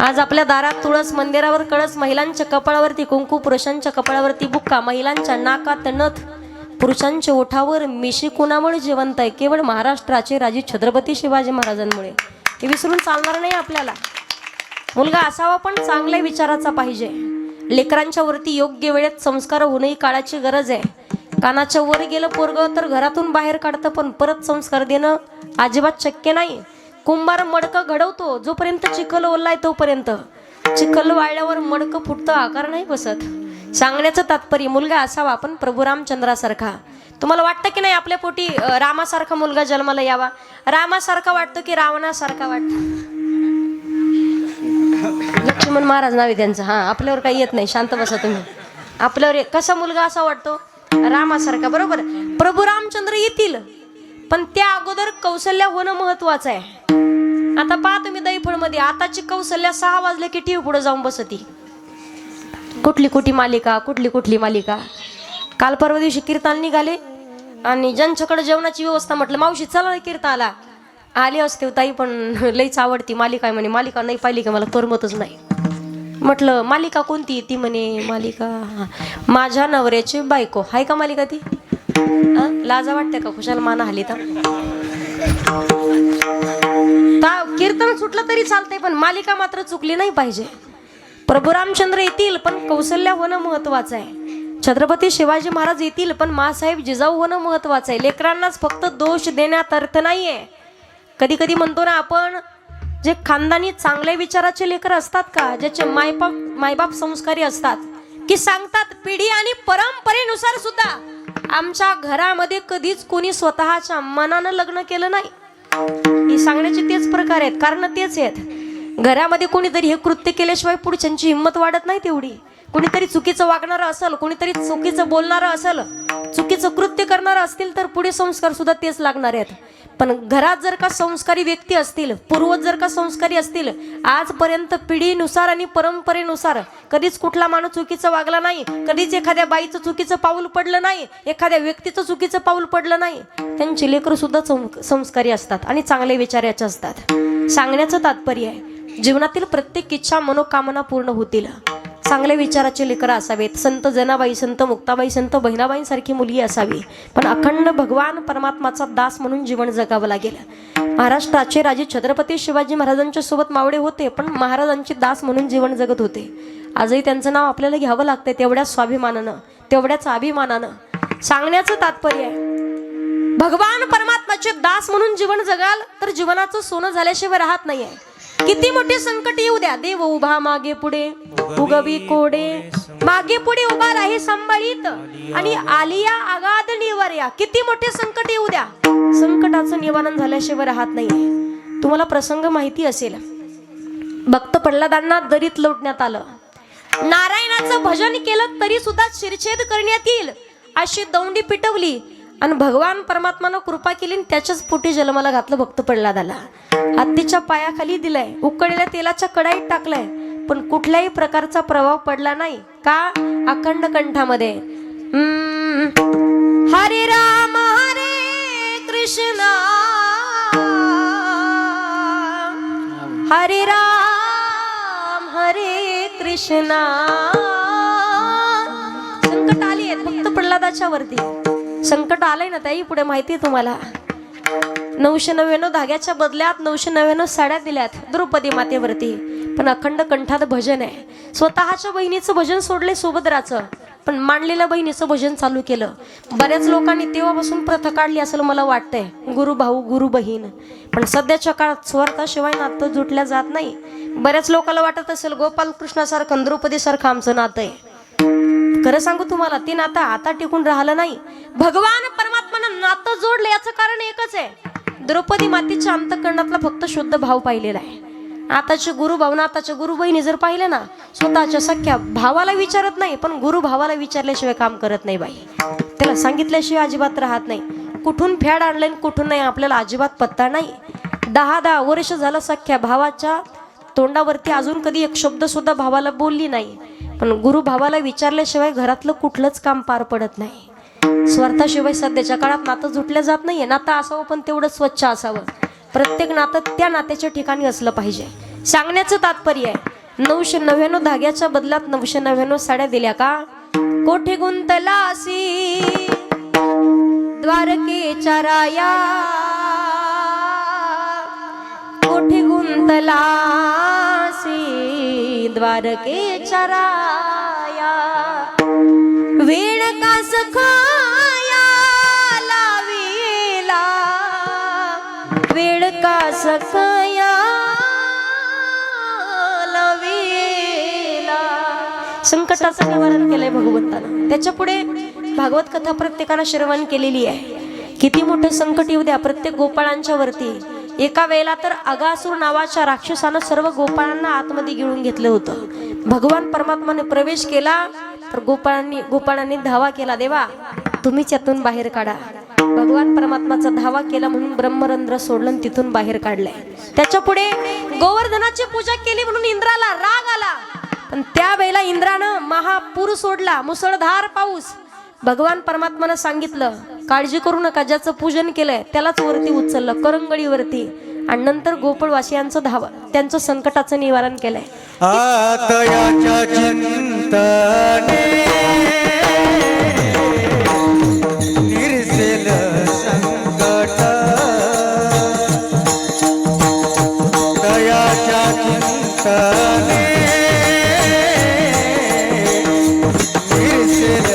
आज आपल्या दारात तुळस, मंदिरावर कळस, महिलांच्या कपाळावरती कुंकू, पुरुषांच्या कपाळावरती बुक्का, महिलांच्या नाकात नथ, पुरुषांच्या ओठावर मिशी कुणामुळे जिवंत आहे? केवळ महाराष्ट्राचे राजे छत्रपती शिवाजी महाराजांमुळे. हे विसरून चालणार नाही आपल्याला. मुलगा असावा पण चांगल्या विचाराचा पाहिजे. लेकरांच्या वरती योग्य वेळेत संस्कार होणं ही काळाची गरज आहे. कानाच्या वर गेलं पोरगं तर घरातून बाहेर काढतं, पण परत संस्कार देणं अजिबात शक्य नाही. कुंभार मडकं घडवतो, जोपर्यंत चिखल ओलाय तोपर्यंत. चिखल वाळल्यावर मडकं फुटतं, आकार नाही बसत. सांगण्याचं तात्पर्य मुलगा असावा पण प्रभू रामचंद्रासारखा. तुम्हाला वाटतं की नाही आपल्या पोटी रामासारखा मुलगा जन्माला यावा? रामासारखा वाटतो की रावणासारखा वाटतं? लक्ष्मण महाराज नाव आहे त्यांचं. हा, आपल्यावर काही येत नाही, शांत बसा तुम्ही. आपल्यावर कसा मुलगा असा वाटतो? रामासारखा. बरोबर. प्रभू रामचंद्र येतील पण त्या अगोदर कौशल्य होणं महत्वाचं आहे. आता पहा तुम्ही दैफळमध्ये आताची कौशल्य 6 वाजले की टीव्ही पुढे जाऊन बसती. कुठली कुठली मालिका, कुठली कुठली मालिका. काल परवा दिवशी कीर्तन निघाले आणि ज्यांच्याकडे जेवणाची व्यवस्था म्हटलं मावशी चला कीर्तनाला. आली असते ताई पण लईच आवडती मालिका आहे म्हणे. मालिका नाही पाहिली का मला करमतच नाही. म्हटलं मालिका कोणती? ती म्हणे मालिका माझ्या नवऱ्याची बायको. हाय का मालिका ती? लाजा वाटते का? खुशाल माना हली तर कीर्तन सुटलं तरी चालतंय पण मालिका मात्र चुकली नाही पाहिजे. प्रभू रामचंद्र येतील पण कौशल्य होणं महत्वाचं आहे. छत्रपती शिवाजी महाराज येतील पण मासाहेब जिजाऊ होणं महत्वाचं आहे. लेकरांनाच फक्त दोष देण्यात अर्थ नाहीये. कधी कधी म्हणतो ना आपण, जे खानदानी चांगल्या विचाराचे लेकर असतात का, ज्याचे मायबाप संस्कारी असतात, की सांगतात पिढी आणि परंपरेनुसार सुद्धा आमच्या घरामध्ये कधीच कोणी स्वतःच्या मनानं लग्न केलं नाही. हे सांगण्याचे तेच प्रकार आहेत, कारण तेच आहेत. घरामध्ये कोणीतरी हे कृत्य केल्याशिवाय पुढच्यांची हिंमत वाढत नाही तेवढी. कोणीतरी चुकीचं वागणारं असेल, कोणीतरी चुकीचं बोलणारं असेल, चुकीचं कृत्य करणारं असतील तर पुढे संस्कार सुद्धा तेच लागणार आहेत. पण घरात जर का संस्कारी व्यक्ती असतील, पूर्वज जर का संस्कारी असतील, आजपर्यंत पिढीनुसार आणि परंपरेनुसार कधीच कुठला माणूस चुकीचं वागला नाही, कधीच एखाद्या बाईचं चुकीचं पाऊल पडलं नाही, एखाद्या व्यक्तीचं चुकीचं पाऊल पडलं नाही. त्यांची लेकरं सुद्धा संस्कारी असतात आणि चांगले विचाराचे असतात. सांगण्याचं तात्पर्य आहे जीवनातील प्रत्येक इच्छा मनोकामना पूर्ण होतील. चांगल्या विचाराचे लेकरं असावेत. संत जनाबाई, संत मुक्ताबाई, संत बहिणाबाईंसारखी मुलगी असावी. पण अखंड भगवान परमात्माचा दास म्हणून जीवन जगावं लागेल. महाराष्ट्राचे राजे छत्रपती शिवाजी महाराजांच्या सोबत मावळे होते पण महाराजांचे दास म्हणून जीवन जगत होते. आजही त्यांचं नाव आपल्याला घ्यावं लागतंय तेवढ्याच स्वाभिमानानं, तेवढ्याच अभिमानानं. सांगण्याचं तात्पर्य आहे भगवान परमात्माचे दास म्हणून जीवन जगाल तर जीवनाचं सोनं झाल्याशिवाय राहत नाहीये. किती मोठे संकट येऊ द्या, देव उभा मागे पुढे उगवी कोडे, मागे पुढे उभा राही संभाळीत आणि आलिया आगाध निवार्या. किती मोठे संकट येऊ द्या, संकटाचं निवारण झाल्याशिवाय राहत नाहीये. तुम्हाला प्रसंग माहिती असेल, भक्त प्रल्हादांना दरीत लोटण्यात आलं नारायणाचं भजन केलं तरी सुद्धा शिरछेद करण्यात येईल अशी दौंडी पिटवली आणि भगवान परमात्मानं कृपा केली आणि त्याच्याच पोटी जन्माला घातलं भक्त प्रल्हादाला. हत्तीच्या पायाखाली दिलाय, उकळलेल्या तेलाच्या कढाईत टाकलाय, पण कुठल्याही प्रकारचा प्रभाव पडला नाही. का? अखंड कंठामध्ये हरे राम हरे कृष्णा हरे राम हरे कृष्णा. संकट आली आहेत फक्त प्रल्हादाच्या वरती. संकट आलंय ना त्याही पुढे माहिती आहे तुम्हाला. 999 धाग्याच्या बदल्यात 999 साड्या दिल्यात द्रौपदी मातेवरती, पण अखंड कंठात भजन आहे. स्वतःच्या बहिणीचं भजन सोडले सुभद्राचं, पण मांडलेल्या बहिणीचं भजन चालू केलं. बऱ्याच लोकांनी तेव्हापासून प्रथा काढली असं मला वाटतंय, गुरु भाऊ गुरु बहीण. पण सध्याच्या काळात स्वार्थाशिवाय नातं जुटल्या जात नाही. बऱ्याच लोकांना वाटत असेल गोपाल कृष्णासारखं द्रौपदीसारखं आमचं नातं आहे. खरं सांगू तुम्हाला, ते नातं आता टिकून राहिलं नाही. भगवान परमात्मानं नातं जोडलं याचं कारण एकच आहे, द्रौपदी मातेच्या अंतःकरणातला फक्त शुद्ध भाव पाहिलेला आहे. आताचे गुरु भावना आताच्या गुरु बहिणी जर पाहिले ना, स्वतःच्या सख्या भावाला विचारत नाही, पण गुरु भावाला विचारल्याशिवाय काम करत नाही बाई. त्याला सांगितल्याशिवाय अजिबात राहत नाही. कुठून फॅड आणलंय कुठून नाही आपल्याला अजिबात पत्ता नाही. 10 वर्ष झालं सख्या भावाच्या तोंडावरती अजून कधी एक शब्द सुद्धा भावाला बोलली नाही, पण गुरु भावाला विचारल्याशिवाय घरातलं कुठलंच काम पार पडत नाही. स्वार्थाशिवाय सध्याच्या काळात नातं जुटलं जात नाहीये. नातं असावं पण तेवढं स्वच्छ असावं. प्रत्येक नातं त्या नात्याच्या ठिकाणी असलं पाहिजे. सांगण्याचं तात्पर्य आहे, 999 धाग्याच्या बदल्यात 999 साड्या दिल्या का? कोठे गुंतलासी द्वारकेच्या राया, कोठे गुंतलासी द्वारकेच्या राया, वेळ का सखाया लाविला, वेळ का सखाया लाविला. संकटाचं निवारण केलंय भगवंतानं. त्याच्या पुढे भागवत कथा प्रत्येकानं श्रवण केलेली आहे. किती मोठे संकट येऊ द्या प्रत्येक गोपाळांच्या वरती. एका वेळेला तर अगासूर नावाच्या राक्षसानं सर्व गोपाळांना आतमध्ये गिळून घेतलं होतं. भगवान परमात्माने प्रवेश केला तर गोपाळांनी धावा केला, देवा तुम्हीच यातून बाहेर काढा. भगवान परमात्माचा धावा केला म्हणून ब्रह्मरंध्र सोडलं तिथून बाहेर काढलंय. त्याच्या पुढे गोवर्धनाची पूजा केली म्हणून इंद्राला राग आला, पण त्यावेळेला इंद्रानं महापूर सोडला, मुसळधार पाऊस. भगवान परमात्मानं सांगितलं काळजी करू नका, ज्याचं पूजन केलंय त्यालाच वरती उचललं करंगळीवरती, आणि नंतर गोकुळवासियांचं धावा त्यांचं संकटाचं निवारण केलंय. आतयाच्या चिंतने निरसेल संकट, दयाच्या चिंतने निरसेल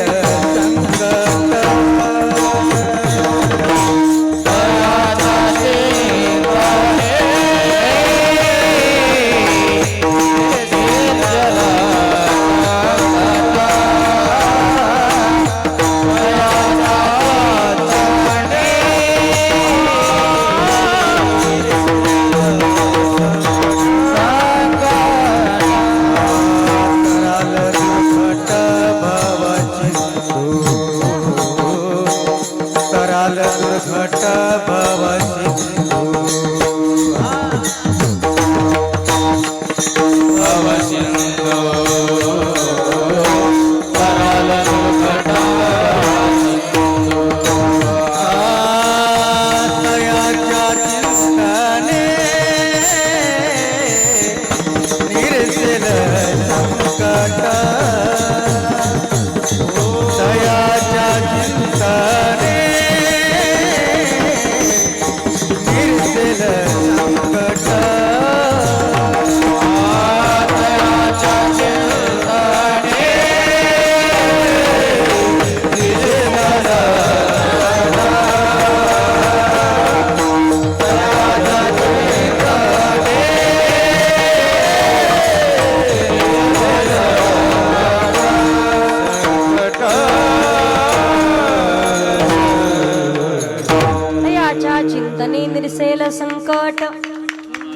चिंतने निरसेल संकट,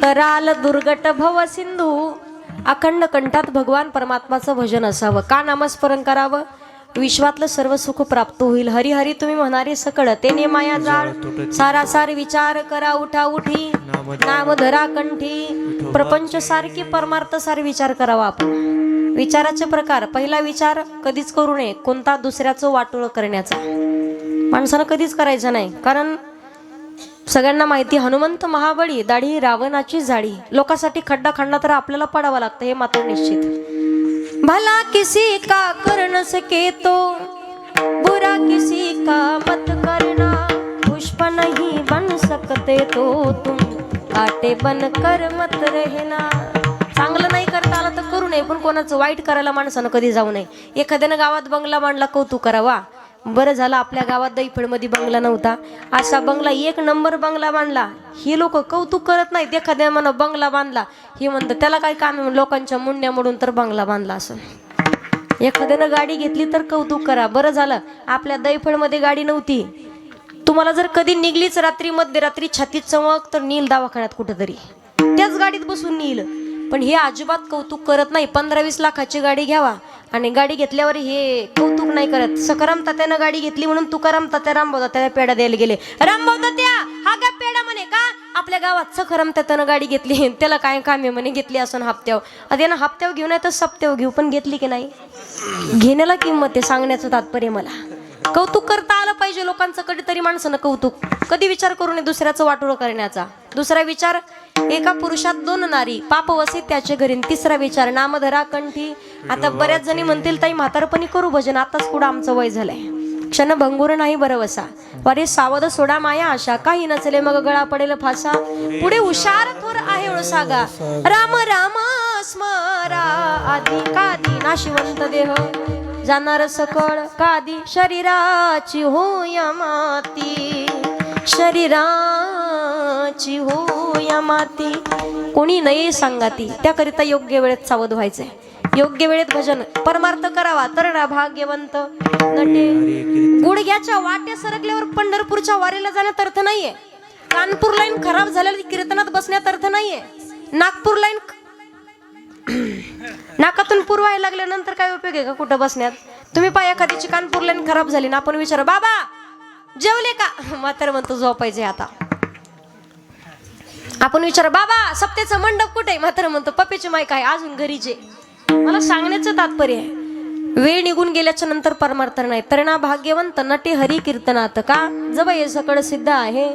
कराल दुर्गट भव सिंधू. अखंड कंठात भगवान परमात्माचं भजन असावं. का नामस्मरण करावं? विश्वातलं सर्व सुख प्राप्त होईल. हरी हरी तुम्ही म्हणारे सकळ तेने माया जाळ, सारासार विचार करा उठा उठी, नाम धरा कंठी. प्रपंच सारखी परमार्थ सार विचार करावा आपण. विचाराचे प्रकार. पहिला विचार कधीच करू नये कोणता दुसऱ्याचं वाटोळं करण्याचा. माणसानं कधीच करायचं नाही. कारण सगळ्यांना माहिती हनुमंत महाबळी, दाढी रावणाची जाडी. लोकांसाठी खड्डा खणला तर आपल्याला पडावं लागतं हे मात्र निश्चित. भला किसी का कर न सके तो बुरा किसी का मत करना, पुष्प नहीं बन सकते तो तुम काटे बन कर मत रहना. चांगलं नाही करता आलं तर करू नये, पण कोणाचं वाईट करायला माणसानं कधी जाऊ नये. एखाद्यानं गावात बंगला बांधला, कौतुक करावा. बरं झालं आपल्या गावात दैफळमध्ये बंगला नव्हता, असा बंगला 1 नंबर बंगला बांधला. ही लोक कौतुक करत नाहीत. एखाद्या म्हणा बंगला बांधला, ही म्हणतं त्याला काय काम आहे, लोकांच्या मुंड्या मोडून तर बंगला बांधला असं. एखाद्यानं गाडी घेतली तर कौतुक करा. बरं झालं आपल्या दैफळमध्ये गाडी नव्हती. तुम्हाला जर कधी निघलीच रात्री मध्यरात्री छातीत चमक तर नील दवाखान्यात कुठंतरी, त्याच गाडीत बसून नील. पण हे अजिबात कौतुक करत नाही. 15-20 लाखाची गाडी घ्यावा आणि गाडी घेतल्यावर हे कौतुक नाही करत. सखाराम तात्यानं गाडी घेतली म्हणून तुकाराम तात्या रामभाऊ तात्याला पेढा द्यायला गेले. रामभाऊ तात्या हा का पेढा म्हणे का? आपल्या गावात सखाराम तात्यानं गाडी घेतली, त्याला काय काम आहे म्हणे, घेतली असं हप्त्यावर. यानं हप्त्यावर घेऊ नाही तर सप्त्यावर घेऊ, पण घेतली की नाही घेण्याला किंमत आहे. सांगण्याचं तात्पर्य मला कौतुक करता आलं पाहिजे लोकांचं कधीतरी. माणसानं कौतुक कधी विचार करू नये दुसऱ्याचं वाटोळं करण्याचा. दुसरा विचार, एका पुरुषात 2 नारी, पाप वसे त्याचे घरी. तिसरा विचार, नाम धरा कंठी. आता बऱ्याच जणी म्हणतील ताई म्हातारपणी करू भजन, आताच पुढं आमचं वय झालंय, क्षण भंगुर नाही बरवसा. वारे सावध सोडा माया आशा, काही नसले मग गळा पडेल फासा. पुढे हुशार थोर आहे ओळसागा, राम राम स्मरा आधी कादी नाशिवंत देह, जाणार सकळ कादी शरीराची होय माती, शरीराची होय माती. कोणी नाही सांगाती, त्याकरिता योग्य वेळेत सावध व्हायचंय. योग्य वेळेत भजन परमार्थ करावा. तरणा भाग्यवंत नटे. गुडघ्याच्या वाटे सरकल्यावर पंढरपूरच्या वारीला जाण्यात अर्थ नाहीये. कानपूर लाईन खराब झालेली कीर्तनात बसण्यात अर्थ नाहीये. नागपूर लाईन नाकातून पुरवायला लागल्यानंतर काय उपयोग आहे का कुठं बसण्यात? तुम्ही पाय एखाद्याची कानपूर लाईन खराब झाली ना, आपण विचारा बाबा जेवले का? म्हातारं म्हणतो झोपायचे आता. आपण विचारा बाबा सप्तेचं मंडप कुठे? म्हातारं म्हणतो पप्पीची माय काय अजून घरीचे. मला सांगण्याचं तात्पर्य आहे, वेळ निघून गेल्याच्या नंतर परमार्थ नाही. तरणा भाग्यवंत नटे हरी कीर्तनात का, जब ये सकळ सिद्ध आहे.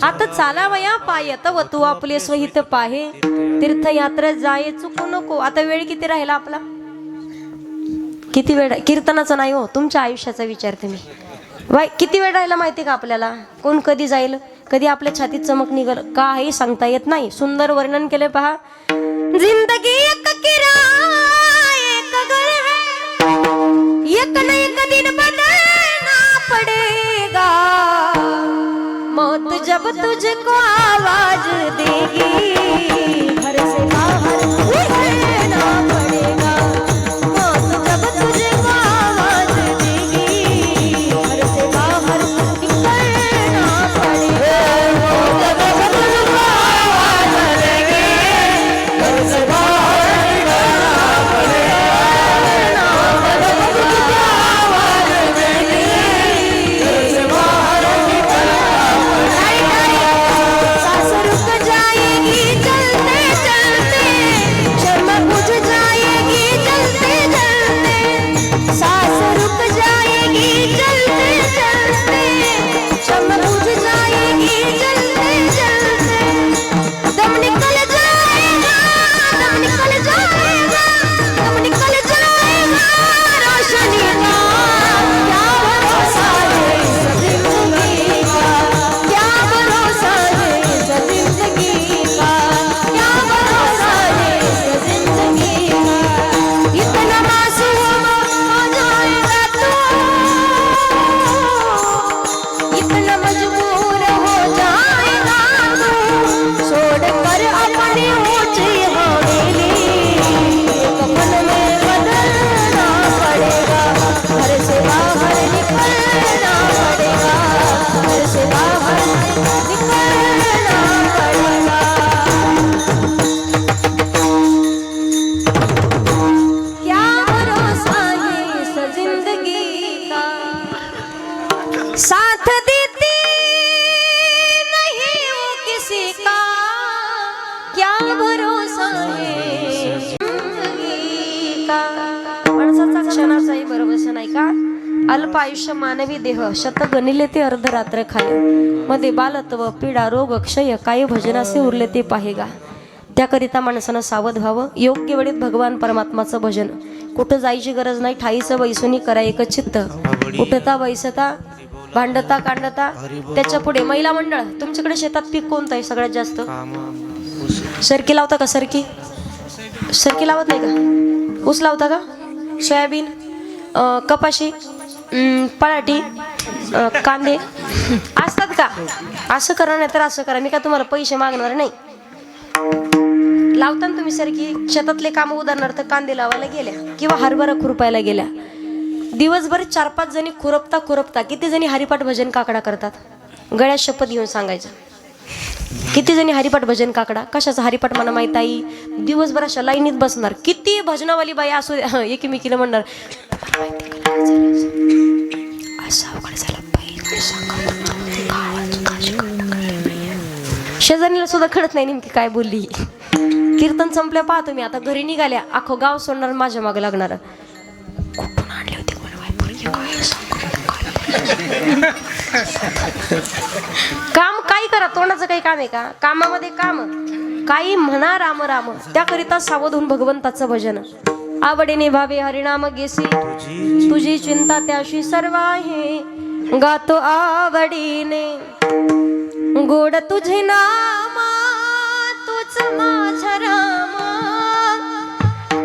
आता चालावया पाय तव तू आपले स्वहित पाहे, तीर्थयात्रा जाये चुकू नको. आता वेळ किती राहिला आपला? किती वेळ? कीर्तनाचं नाही हो, तुमच्या आयुष्याचा विचारते मी. किती वेळ राहिला माहिती का आपल्याला? कोण कधी जाईल, कधी आपल्या छातीत चमक निघल काही सांगता येत नाही. सुंदर वर्णन केले पहा. जिंदगी एक किराए एक घर है, एक न एक दिन बदलना पड़ेगा, मौत जब तुझको आवाज देगी, घर से बाहर निकलना पड़ेगा, मौत जब तुझको आवाज देगी, घर से बाहर निकलना पड़ेगा, मौत जब तुझको आवाज देगी, घर से बाहर निकलना पड़ेगा, मौत जब तुझको आवाज देगी, घर से बाहर निकलना पड़ेगा. सांस रुक जाएगी चलते चलते, शर्मा का माणसाचा क्षणाचाही बरोबर नाही का अल्प आयुष्य मानवी देह शत गणिले ते अर्धरात्र खाले मध्ये बालत्व पीडा रोग क्षय काय भजनासे उरले ते पाहेगा. त्याकरिता माणसानं सावध व्हावं. योग्य वेळेत भगवान परमात्माचं भजन. कुठं जायची गरज नाही. ठाईचं बैसुनी करा एक चित्त. उठता बैसता भांडता कांडता. त्याच्या पुढे महिला मंडळ. तुमच्याकडे शेतात पीक कोणतं आहे सगळ्यात जास्त? सरकी लावता का? सरकी लावत नाही का? ऊस लावता का? सोयाबीन, कपाशी, पराठी, कांदे असतात का? असं करा नाही तर असं करा. मी का तुम्हाला पैसे मागणार नाही. लावता ना तुम्ही सरकी. शेतातले काम उदाहरणार्थ कांदे लावायला गेल्या किंवा हरभरा खुरपायला गेल्या. दिवसभर 4-5 जणी खुरपता किती जणी हरिपाठ भजन काकडा करतात? गळ्यात शपथ घेऊन सांगायचं. किती जणी हरिपाठ भजन काकडा? कशाचं हरिपाठ मला माहित आई. दिवसभर अशा लाईनीत बसणार. किती भजनावाली बाई असू एकमेकीला म्हणणार शेजारीला सुद्धा कळत नाही नेमकी काय बोलली. कीर्तन संपल्या पाहतो मी आता घरी निघाल्या. अख्खं गाव सोडणार माझ्या मागे लागणार. कुठून आणले होते काम काही करा. तोंडाचं काही काम आहे का? कामामध्ये काम काही म्हणा राम राम. त्याकरिता सावध होऊन भगवंताचं भजन. आवडीने भावे हरिनाम गेसी तुझी चिंता त्याशी सर्व आहे. गातो आवडीने गोड तुझे नाम तूच माझा राम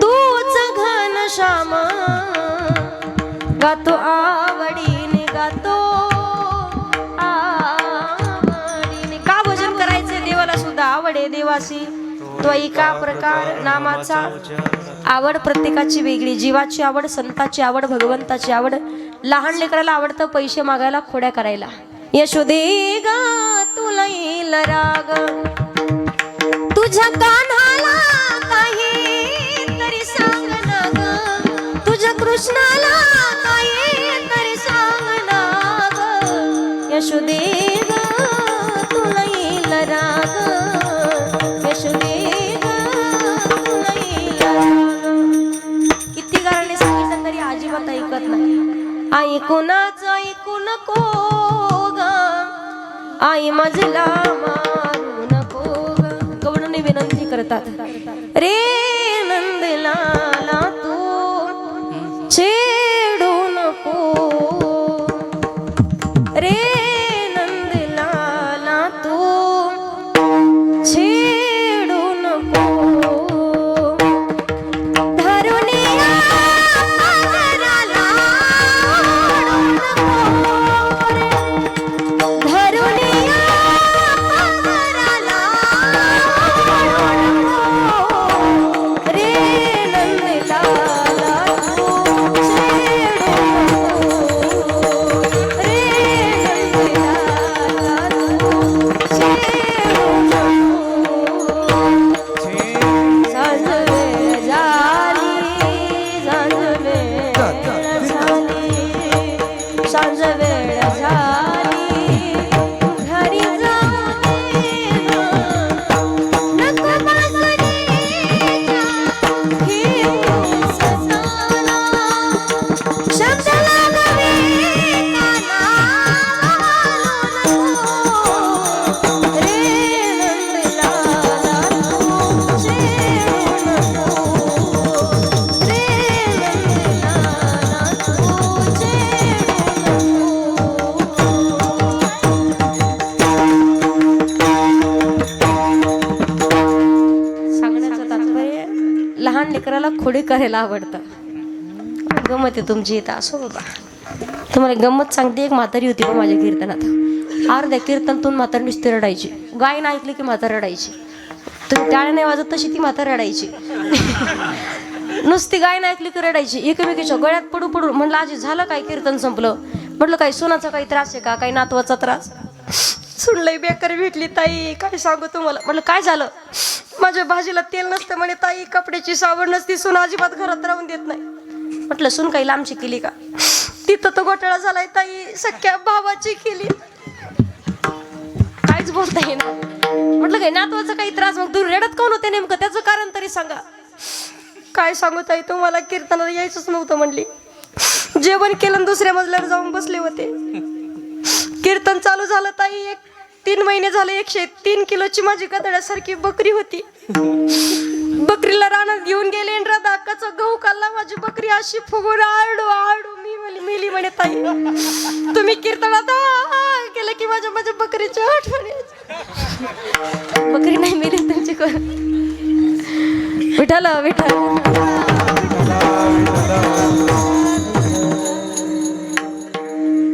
तूच घनश्याम. गातो आवडीने गातो आवडीने. का भजन करायचे? देवाला सुद्धा आवडे देवासी. तो एका प्रकार नामाचा आवड प्रत्येकाची वेगळी. जीवाची आवड, संताची आवड, भगवंताची आवड. लहान लेकराला आवडतं पैसे मागायला, खोड्या करायला. यशोदे गा तुला येईल राग तुझ्या कान्हाला काही तरी सांग ना ग. तुझ्या कृष्णाला काही तरी सांग ना ग. यशोदे गा तुला येईल राग यशोदे गा तुला येईल राग. किती गाणे सांगितलं तरी अजिबात ऐकत नाही. आई कोणाचं ऐकू नको ग. आई मजला मारू नको ग. गवळणी विनंती करतात. रे नंदलाला तू छेडू नको. रे नंदलाला तू छेडू नको. धरुनिया पागराला खोडी करायला आवडतं. गमत आहे तुमची इथं. असो बाबा तुम्हाला गंमत सांगते. एक म्हातारी होती पण माझ्या कीर्तनात. अर्ध्या कीर्तनातून म्हातारी नुसती रडायची. गायन ऐकली की म्हातारी रडायची. तुम्ही टाळ्या नाही वाजत तशी ती म्हातारी रडायची. नुसती गायन ऐकली की रडायची. एकमेकीच्या गळ्यात पडू पडू. म्हणलं आजी झालं काय? कीर्तन संपलं. म्हटलं काही सोनाचा काही त्रास आहे का? काही नातवाचा त्रास? सुनलंय बेकार भेटली ताई. काय सांगू तुम्हाला. म्हटलं काय झालं? माझ्या भाजीला तेल नसतं म्हणे ताई. कपड्याची साबण नसती. सून अजिबात घरात राहून देत नाही. म्हटलं सून काही लांबची केली का? तिथं तो घोटाळा झालाय ताई. सख्या भावाची केली. काहीच बोलता येईना. म्हटलं काही नातवाचा काही त्रास? मग तू रडत कोण होते नेमकं? त्याचं कारण तरी सांगा. काय सांगू ताई, तो मला कीर्तनाला यायचंच नव्हतं म्हणली. जेवण केलं आणि दुसऱ्या मजल्यावर जाऊन बसले होते. कीर्तन चालू झालं ताई. 3 महिने झाले 103 किलोची माझी गदड्यासारखी बकरी होती. बकरीला रानात घेऊन गेले आणि राधाकाचा गहू खाल्ला. माझी बकरी अशी फुगून आरडू आरडू मी मेली म्हणे ताई. तुम्ही कीर्तनात केलं की माझ्या बकरीची आठवण यायची. बकरी नाही मेली तुमची विठाला विठाला.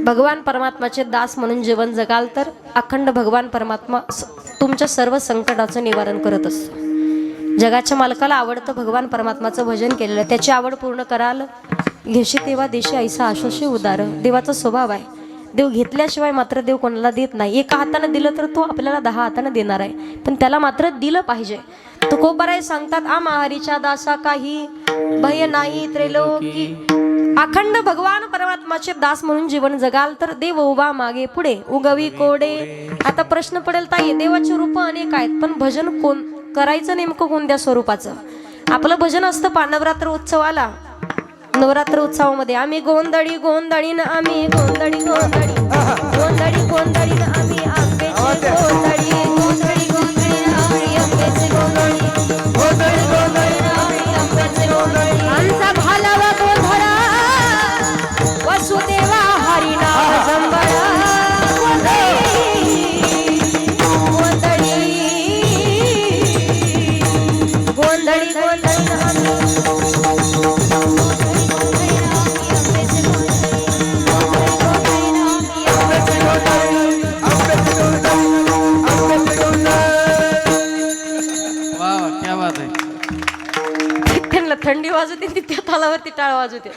भगवान परमात्माचे दास म्हणून जीवन जगाल तर अखंड भगवान परमात्मा तुमच्या सर्व संकटाचं निवारण करत असतो. जगाच्या मालकाला आवडतं भगवान परमात्माचं भजन केलेलं, त्याची आवड पूर्ण कराल. घेशी तेव्हा देशी ऐसा आशोशी उदार. देवाचा स्वभाव आहे, देव घेतल्याशिवाय मात्र देव कोणाला देत नाही. एका हाताने दिलं तर तो आपल्याला 10 हाताने देणार आहे, पण त्याला मात्र दिलं पाहिजे. तुकोबाराय सांगतात, आ महारीच्या दासा काही भय नाही त्रैलोकी. अखंड भगवान परमात्माचे दास म्हणून जीवन जगाल तर देव उभा मागे पुढे उगवी कोडे. आता प्रश्न पडेल ताई, देवाचे रूप अनेक आहेत, पण भजन कोण करायचं नेमकं कोणत्या स्वरूपाचं? आपलं भजन असतं नवरात्र उत्सवाला. नवरात्र उत्सवामध्ये आम्ही गोंधळी गोंधळी ना आम्ही गोंधळी गोंधळी गोंधळी गोंधळी ना आम्ही आंब्याची गोंधळी गोंधळी गोंधळी ना आम्ही आंब्याची गोंधळी गोंधळी गोंधळी ना आम्ही आंब्याची गोंधळी. आमचा भालावा गोंधळा वसुदेवा हरिनाम जंबळा. गोंधळी गोंधळी गोंधळी ना आम्ही थंडी वाजवते त्या तालावरती टाळ वाजवते.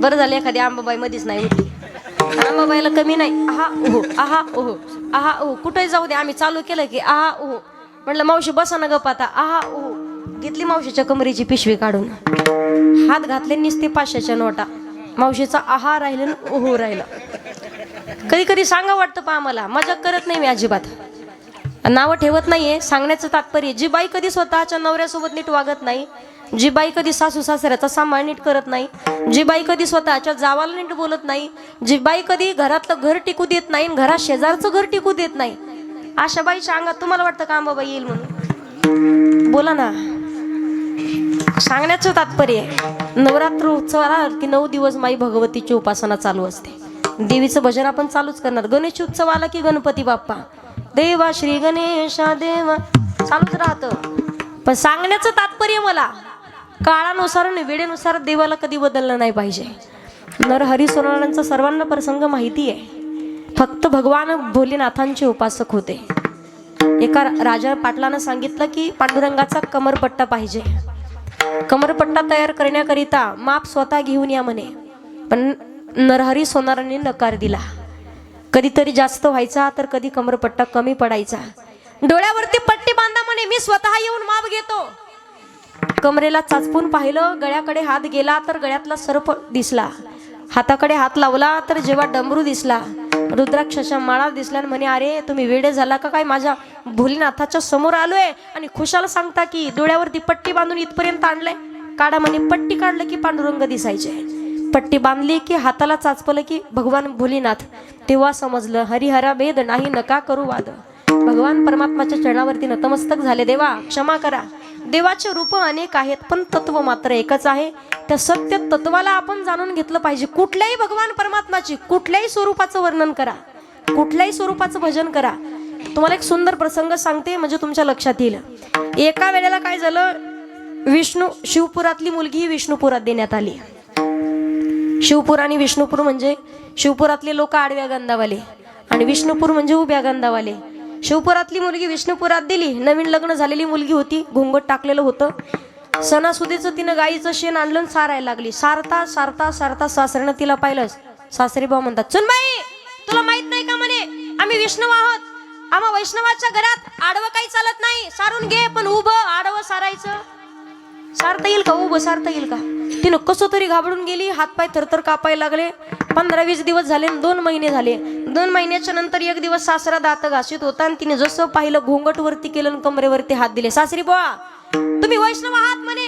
बरं झालं एखादी आंबाबाई मध्येच नाही होती. आंबाबाईला कमी नाही. आहा ओहो कुठे जाऊ दे. आम्ही चालू केलं की आहा ओहो म्हटलं मावशी बसा ना गप आता. आहा ओहो घेतली मावशीच्या कमरेची पिशवी काढून, हात घातले निसते 500च्या नोटा. मावशीचा आहा राहिलं ओहो राहिलं. कधी कधी सांगा वाटतं पा आम्हाला. मजाक करत नाही मी अजिबात, नावं ठेवत नाहीये. सांगण्याचं तात्पर्य, जी बाई कधी स्वतःच्या नवऱ्यासोबत नीट वागत नाही, जी बाई कधी सासू सासऱ्याचा सांभाळ नीट करत नाही, जी बाई कधी स्वतःच्या जावाला नीट बोलत नाही, जी बाई कधी घरातलं घर टिकू देत नाही, घरात शेजारचं घर टिकू देत नाही, अशा बाईच्या अंगात तुम्हाला वाटतं का आंबाबाई येईल म्हणून? बोला ना. सांगण्याचं तात्पर्य, नवरात्र उत्सवाला की 9 दिवस माई भगवतीची उपासना चालू असते. देवीचं भजन आपण चालूच करणार. गणेश उत्सव आला की गणपती बाप्पा देवा श्री गणेशा देवा चालूच राहतं. पण सांगण्याचं तात्पर्य मला, काळानुसार आणि वेळेनुसार देवाला कधी बदललं नाही पाहिजे. नरहरी सोनारांचा सर्वांना प्रसंग माहिती आहे. फक्त भगवान भोलेनाथांचे उपासक होते. एका राजा पाटलानं सांगितलं की पांडुरंगाचा कमरपट्टा पाहिजे. कमरपट्टा तयार करण्याकरिता माप स्वतः घेऊन या म्हणे. पण नरहरी सोनारांनी नकार दिला. कधीतरी जास्त व्हायचा तर कधी कमरपट्टा कमी पडायचा. डोळ्यावरती पट्टी बांधा म्हणे, मी स्वतः येऊन माप घेतो. कमरेला चाचपून पाहिलं, गळ्याकडे हात गेला तर गळ्यातला सर्प दिसला. हाताकडे हात लावला तर जेव्हा डमरू दिसला, रुद्राक्षाच्या माळा दिसल्या. म्हणे, अरे तुम्ही वेडे झाला का काय? माझ्या भोलेनाथाच्या समोर आलोय आणि खुशाला सांगता की डोळ्यावरती पट्टी बांधून इथपर्यंत आणलंय. काढा म्हणे. पट्टी काढलं की पांडुरंग दिसायचे. पट्टी बांधली की हाताला चाचपलं की भगवान भोलेनाथ. तेव्हा समजलं हरिहरा भेद नाही नका करू वाद. भगवान परमात्माच्या चरणावरती नतमस्तक झाले. देवा क्षमा करा. देवाचे रूप अनेक आहेत पण तत्व मात्र एकच आहे. त्या सत्य तत्वाला आपण जाणून घेतलं पाहिजे. कुठल्याही भगवान परमात्माची कुठल्याही स्वरूपाचं वर्णन करा, कुठल्याही स्वरूपाचं भजन करा. तुम्हाला एक सुंदर प्रसंग सांगते म्हणजे तुमच्या लक्षात येईल. एका वेळेला काय झालं, शिवपुरातली मुलगी विष्णुपुरात देण्यात आली. शिवपूर आणि विष्णुपूर म्हणजे शिवपुरातले लोक आडव्या गंधावाले आणि विष्णुपूर म्हणजे उभ्या गंधावाले. शिवपुरातली मुलगी विष्णुपुरात दिली. नवीन लग्न झालेली मुलगी होती, घोंगट टाकलेलं होतं. सणासुदीचं तिनं गाईचं शेण आणलं सारायला लागली. सारता सारता सारता सासऱ्यानं तिला पाहिलं. सासरी भाऊ म्हणतात, सुनबाई तुला माहित नाही का म्हणे, आम्ही विष्णू आहोत. आम्हा वैष्णवाच्या घरात आडवं काही चालत नाही. सारून घे पण उभं आडवं सारायचं. सारता येईल का? उभं सारता येईल का? तिनं कसं तरी घाबरून गेली. हातपाय थरथर कापायला लागले. 15-20 दिवस झाले, 2 महिने झाले. 2 महिन्याच्या नंतर एक दिवस सासरा दात घासीत होता आणि तिने जसं पाहिलं घोंगट वरती केलं आणि कमरेवरती हात दिले. सासरी बुवा, तुम्ही वैष्णव आहात म्हणे,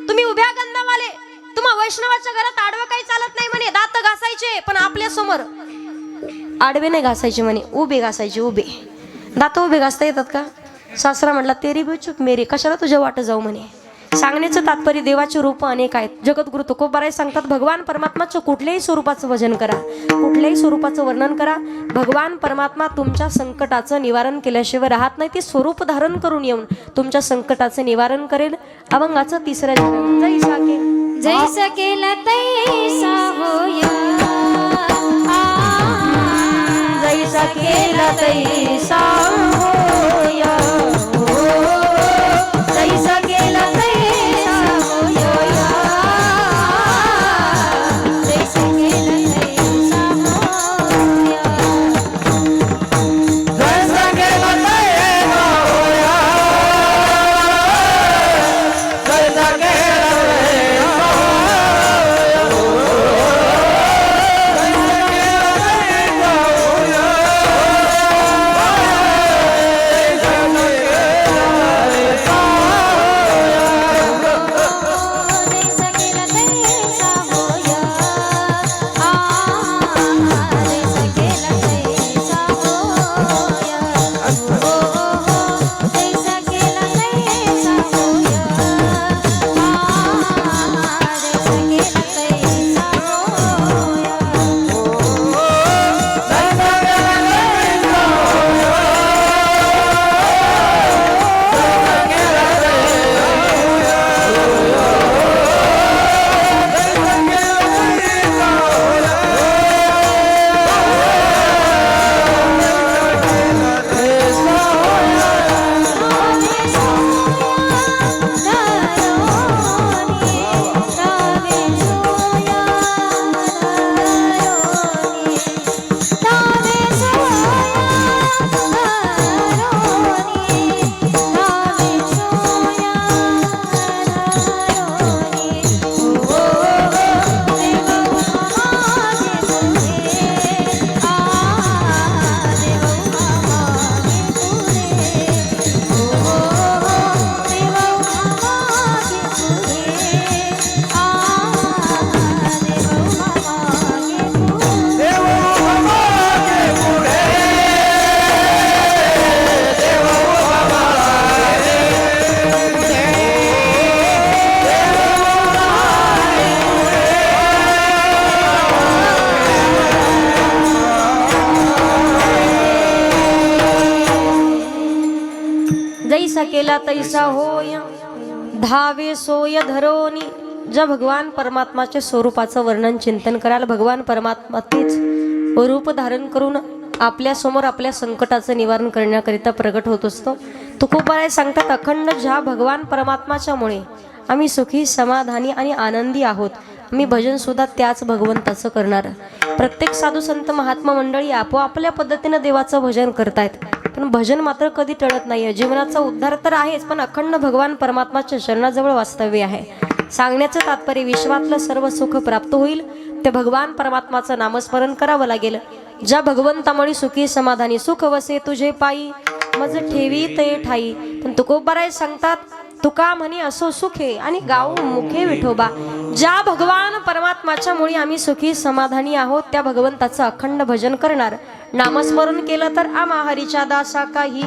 तुम्ही उभ्या गंधावाले, तुम्हा वैष्णवाच्या घरात आडवं काही चालत नाही म्हणे. दात घासायचे पण आपल्या समोर, आडवे नाही घासायचे म्हणे, उभे घासायचे. उभे दात उभे घासता येतात का? सासरा म्हटला तेरी भी चूक मेरी, कशाला तुझ्या वाट जाऊ म्हणे. सांगण्याचं तात्पर्य देवाचे रूप अनेक आहेत. जगद्गुरु तुकोबाराय सांगतात, भगवान परमात्माच्या कुठल्याही स्वरूपाचं भजन करा, कुठल्याही स्वरूपाचं वर्णन करा, भगवान परमात्मा तुमच्या संकटाचं निवारण केल्याशिवाय राहत नाही. ते स्वरूप धारण करून येऊन तुमच्या संकटाचं निवारण करेल. अभंगाचं तिसरं चरण, जैसा के जैसा केला तैसा होया, जैसा केला तैसा होया, जैसा केला तैसा होया, जैसा केला तैसा होया. जैसा केला तैसा होया, जैसा केला जैसा केला तैसा होया, जैसा केला तैसा होया, जैसा केला तैसा होया, जैसा केला तैसा होया. जैसा केला तैसा होय, धावे सोय धरोनी. ज्या भगवान परमात्माच्या स्वरूपाचं वर्णन चिंतन कराल, भगवान परमात्मा तेच रूप धारण करून आपल्या समोर आपल्या संकटाचं निवारण करण्याकरिता प्रगट होत असतो. तुकोबाराय सांगतात, अखंड ज्या भगवान परमात्माच्यामुळे आम्ही सुखी, समाधानी आणि आनंदी आहोत, मी भजन सुद्धा त्याच भगवंताचं करणार. प्रत्येक साधू संत महात्मा मंडळी आपोआपल्या पद्धतीनं देवाचं भजन करतायत, पण भजन मात्र कधी टळत नाहीये. जीवनाचा उद्धार तर आहेच, पण अखंड भगवान परमात्माच्या शरणाजवळ वास्तव्य आहे. सांगण्याचं तात्पर्य, विश्वातलं सर्व सुख प्राप्त होईल ते भगवान परमात्माचं नामस्मरण करावं लागेल. ज्या भगवंतामुळे सुखी समाधानी सुख वसे तुझे पायी, मज ठेवी ते ठाई. पण तुकोबाराय सांगतात, तुका म्हणे असो सुखे आणि गाऊ मुखे विठोबा. ज्या भगवान परमात्माच्या मुळे आम्ही सुखी समाधानी आहोत, त्या भगवंताचं अखंड भजन करणार. नामस्मरण केलं तर आम्हा हरीच्या दासा काही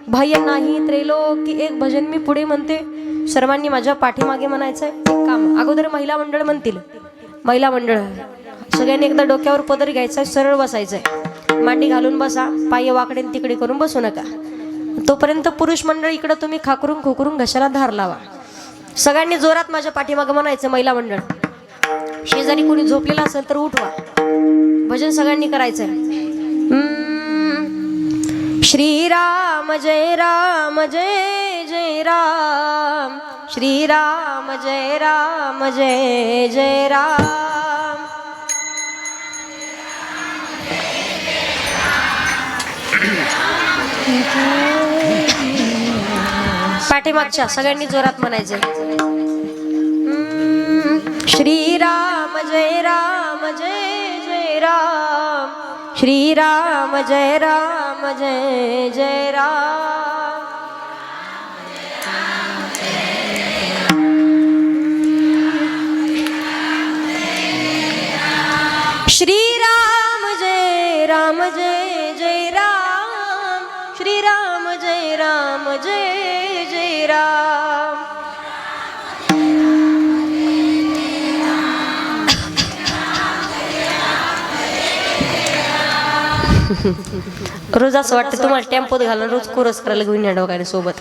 भय नाही त्रैलोकी. एक भजन मी पुढे म्हणते, सर्वांनी माझ्या पाठीमागे म्हणायचंय. एक काम अगोदर महिला मंडळ म्हणतील, महिला मंडळ सगळ्यांनी एकदा डोक्यावर पदर घ्यायचा, सरळ बसायचंय, मांडी घालून बसा, पाय वाकडे तिकडे करून बसू नका. तोपर्यंत पुरुष मंडळ इकडं तुम्ही खाकरून खोकरून घशाला धार लावा. सगळ्यांनी जोरात माझ्या पाठीमागं म्हणायचं महिला मंडळ. शेजारी कोणी झोपलेला असेल तर उठवा, भजन सगळ्यांनी करायचंय. श्रीराम जय राम जय जय राम, श्रीराम जय राम जय जय राम. पाठीमागच्या सगळ्यांनी जोरात म्हणायचे. श्रीराम जय राम जय जय राम श्री राम जय जय राम श्री राम जय जय राम श्री राम जय जय राम रोज असं वाटतं तुम्हाला टेम्पोत घालून रोज कोरस करायला घेऊन या डोक्याने सोबत.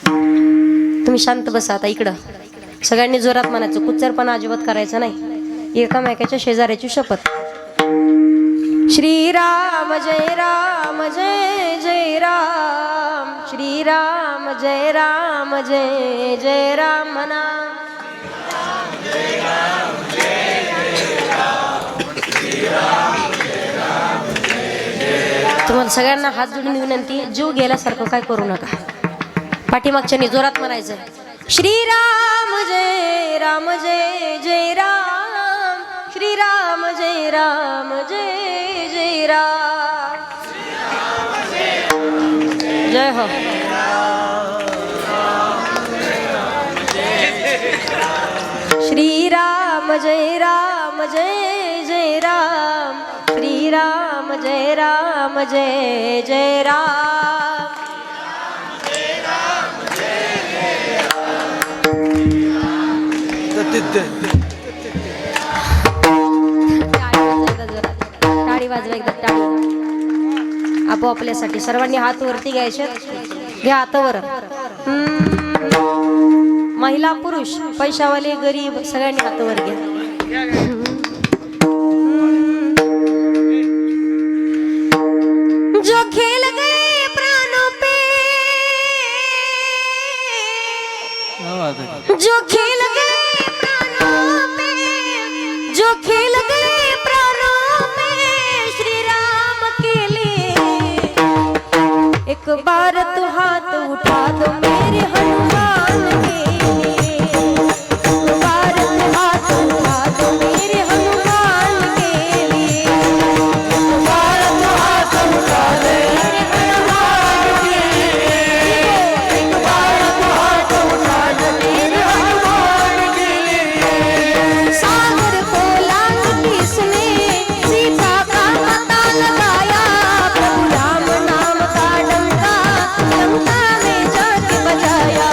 तुम्ही शांत बसा आता इकडं. सगळ्यांनी जोरात म्हणायचं, कुच्चरपणा अजिबात करायचा नाही. एकामेकाच्या शेजाऱ्याची शपथ. श्रीराम जय जय राम श्रीराम जय जय राम म्हणा. तुम्हाला सगळ्यांना हात जोडून विनंती, जीव गेल्यासारखं काय करू नका. पाठीमागच्यानी जोरात म्हणायचं, श्रीराम जय जय राम श्रीराम जय जय राम जय हो. श्रीराम जय जय राम श्रीराम जय जय राम. टाळी वाजवा एकदा, टाळी आपोआपल्यासाठी. सर्वांनी हात वरती घ्यायचे. घ्या हात वर. महिला पुरुष पैशावाले गरीब सगळ्यांनी हात वर घ्या. जो खेल गए प्राणों पे जो खेल गए प्राणों पे जो खेल गए प्राणों में श्री राम के लिए एक बार तो हाथ उठा दो मेरे हनुमान के लिए. एक बार तो हाथ उठा दो मेरे हनुमान के लिए. एक बार तो हाथ उठा दो मेरे हनुमान के लिए. एक बार तो हाथ उठा दो मेरे हनुमान के लिए. सागर को लांग किसने सीता का पता लगाया. प्रभु राम नाम का डंका लंका में जाके बजाया.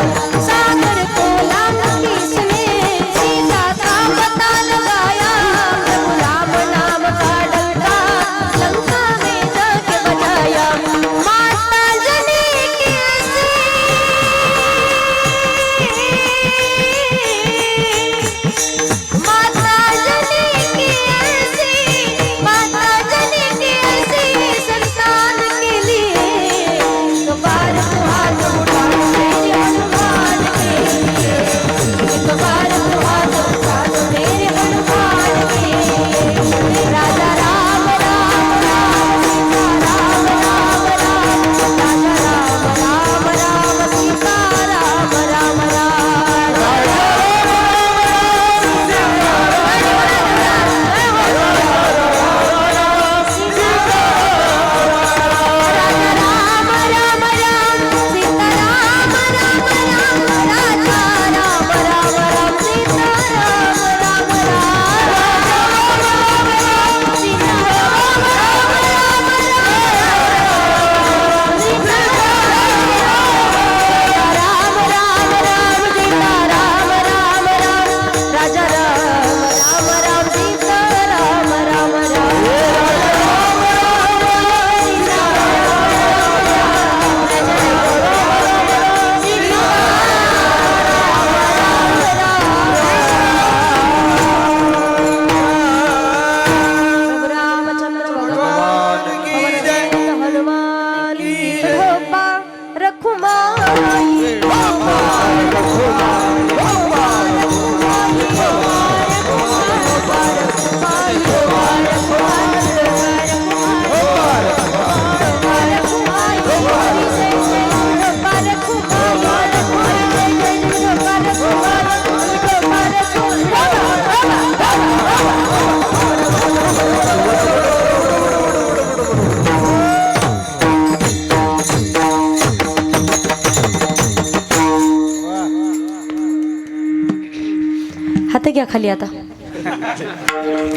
हात घ्या खाली आता,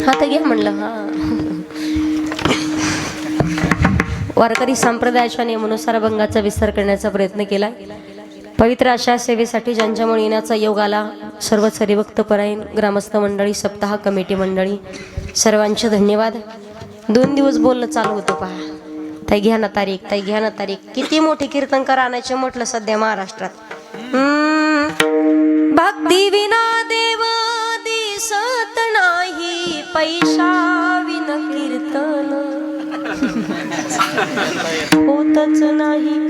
हात घ्या म्हणलं. हा, वारकरी संप्रदायाच्या नियमानुसार अभंगाचा विस्तार करण्याचा प्रयत्न केला. पवित्र अशा सेवेसाठी ज्यांच्यामुळे येण्याचा योग आला सर्व हरिभक्त परायण ग्रामस्थ मंडळी, सप्ताह कमिटी मंडळी, सर्वांचे धन्यवाद. 2 दिवस बोलणं चालू होतं पहा. ताई घ्या ना तारीख, ताई घ्या ना तारीख. किती मोठे कीर्तनकार आणायचे म्हटलं सध्या महाराष्ट्रात. भक्ती विना देव दिसत नाही, पैसा विन कीर्तन होतच नाही.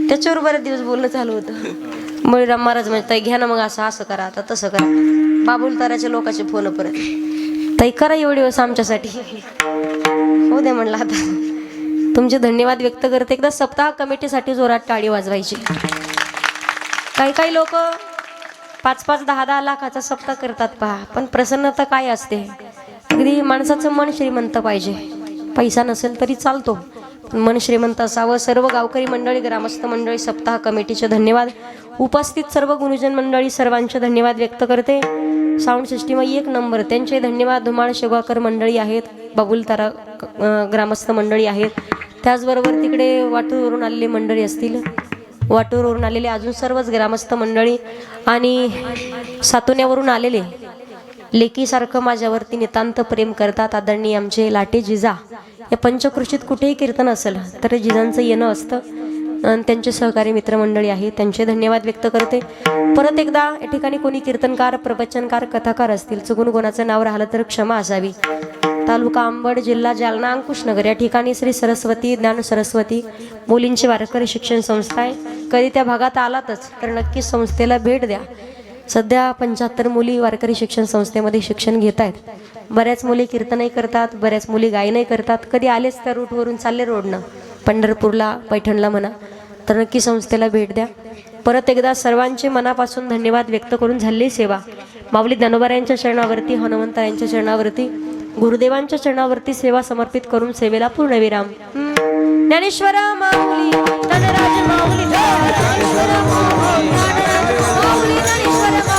त्याच्यावर बरेच दिवस बोलणं चालू होतं. बळीराम महाराज म्हणजे ताई घ्या ना मग, असं असं करा, आता तसं करा. बाबुल ताराच्या लोकांचे फोन परत, ताई करा एवढे दिवस आमच्यासाठी. हो दे म्हणलं आता. तुमचे धन्यवाद व्यक्त करते. एकदा सप्ताह कमिटीसाठी जोरात टाळी वाजवायची. काही काही लोक 5-5, 10-10 लाखाचा सप्ताह करतात पहा, पण प्रसन्नता काय असते. अगदी माणसाचं मन श्रीमंत पाहिजे. पैसा नसेल तरी चालतो, पण मन श्रीमंत असावं. सर्व गावकरी मंडळी, ग्रामस्थ मंडळी, सप्ताह कमिटीचे धन्यवाद. उपस्थित सर्व गुरुजन मंडळी सर्वांचे धन्यवाद व्यक्त करते. साऊंड सिस्टीम 1 नंबर, त्यांचे धन्यवाद. धुमाळ शेगावकर मंडळी आहेत, बाबुल तारा ग्रामस्थ मंडळी आहेत, त्याचबरोबर तिकडे वाटूरवरून आलेली मंडळी असतील, वाटूरवरून आलेले अजून सर्वच ग्रामस्थ मंडळी, आणि सातोण्यावरून आलेले लेकीसारखं माझ्यावरती नितांत प्रेम करतात आदरणीय आमचे लाटे जिजा. या पंचकृषीत कुठेही कीर्तन असेल तर जिजांचं येणं असतं. आणि त्यांचे सहकारी मित्रमंडळी आहेत, त्यांचे धन्यवाद व्यक्त करते. परत एकदा या ठिकाणी कोणी कीर्तनकार, प्रवचनकार, कथाकार असतील, चुकून कोणाचं नाव राहिलं तर क्षमा असावी. तालुका अंबड, जिल्हा जालना, अंकुशनगर या ठिकाणी श्री सरस्वती ज्ञान सरस्वती मुलींची वारकरी शिक्षण संस्था आहे. कधी त्या भागात आलातच तर नक्की संस्थेला भेट द्या. सध्या 75 मुली वारकरी शिक्षण संस्थेमध्ये शिक्षण घेत आहेत. बऱ्याच मुली कीर्तनही करतात, बऱ्याच मुली गायनही करतात. कधी आलेच त्या रूटवरून चालले रोडनं पंढरपूरला, पैठणला म्हणा, तर नक्की संस्थेला भेट द्या. परत एकदा सर्वांचे मनापासून धन्यवाद व्यक्त करून झालेली सेवा माऊली ज्ञानोबारायांच्या चरणावरती, हनुमंतरायांच्या चरणावरती, गुरुदेवांच्या चरणावरती सेवा समर्पित करून सेवेला पूर्णविराम. ज्ञानेश्वर माऊली, धनराज माऊली, ज्ञानेश्वर माऊली, ज्ञानराज माऊली, ज्ञानेश्वर माऊली.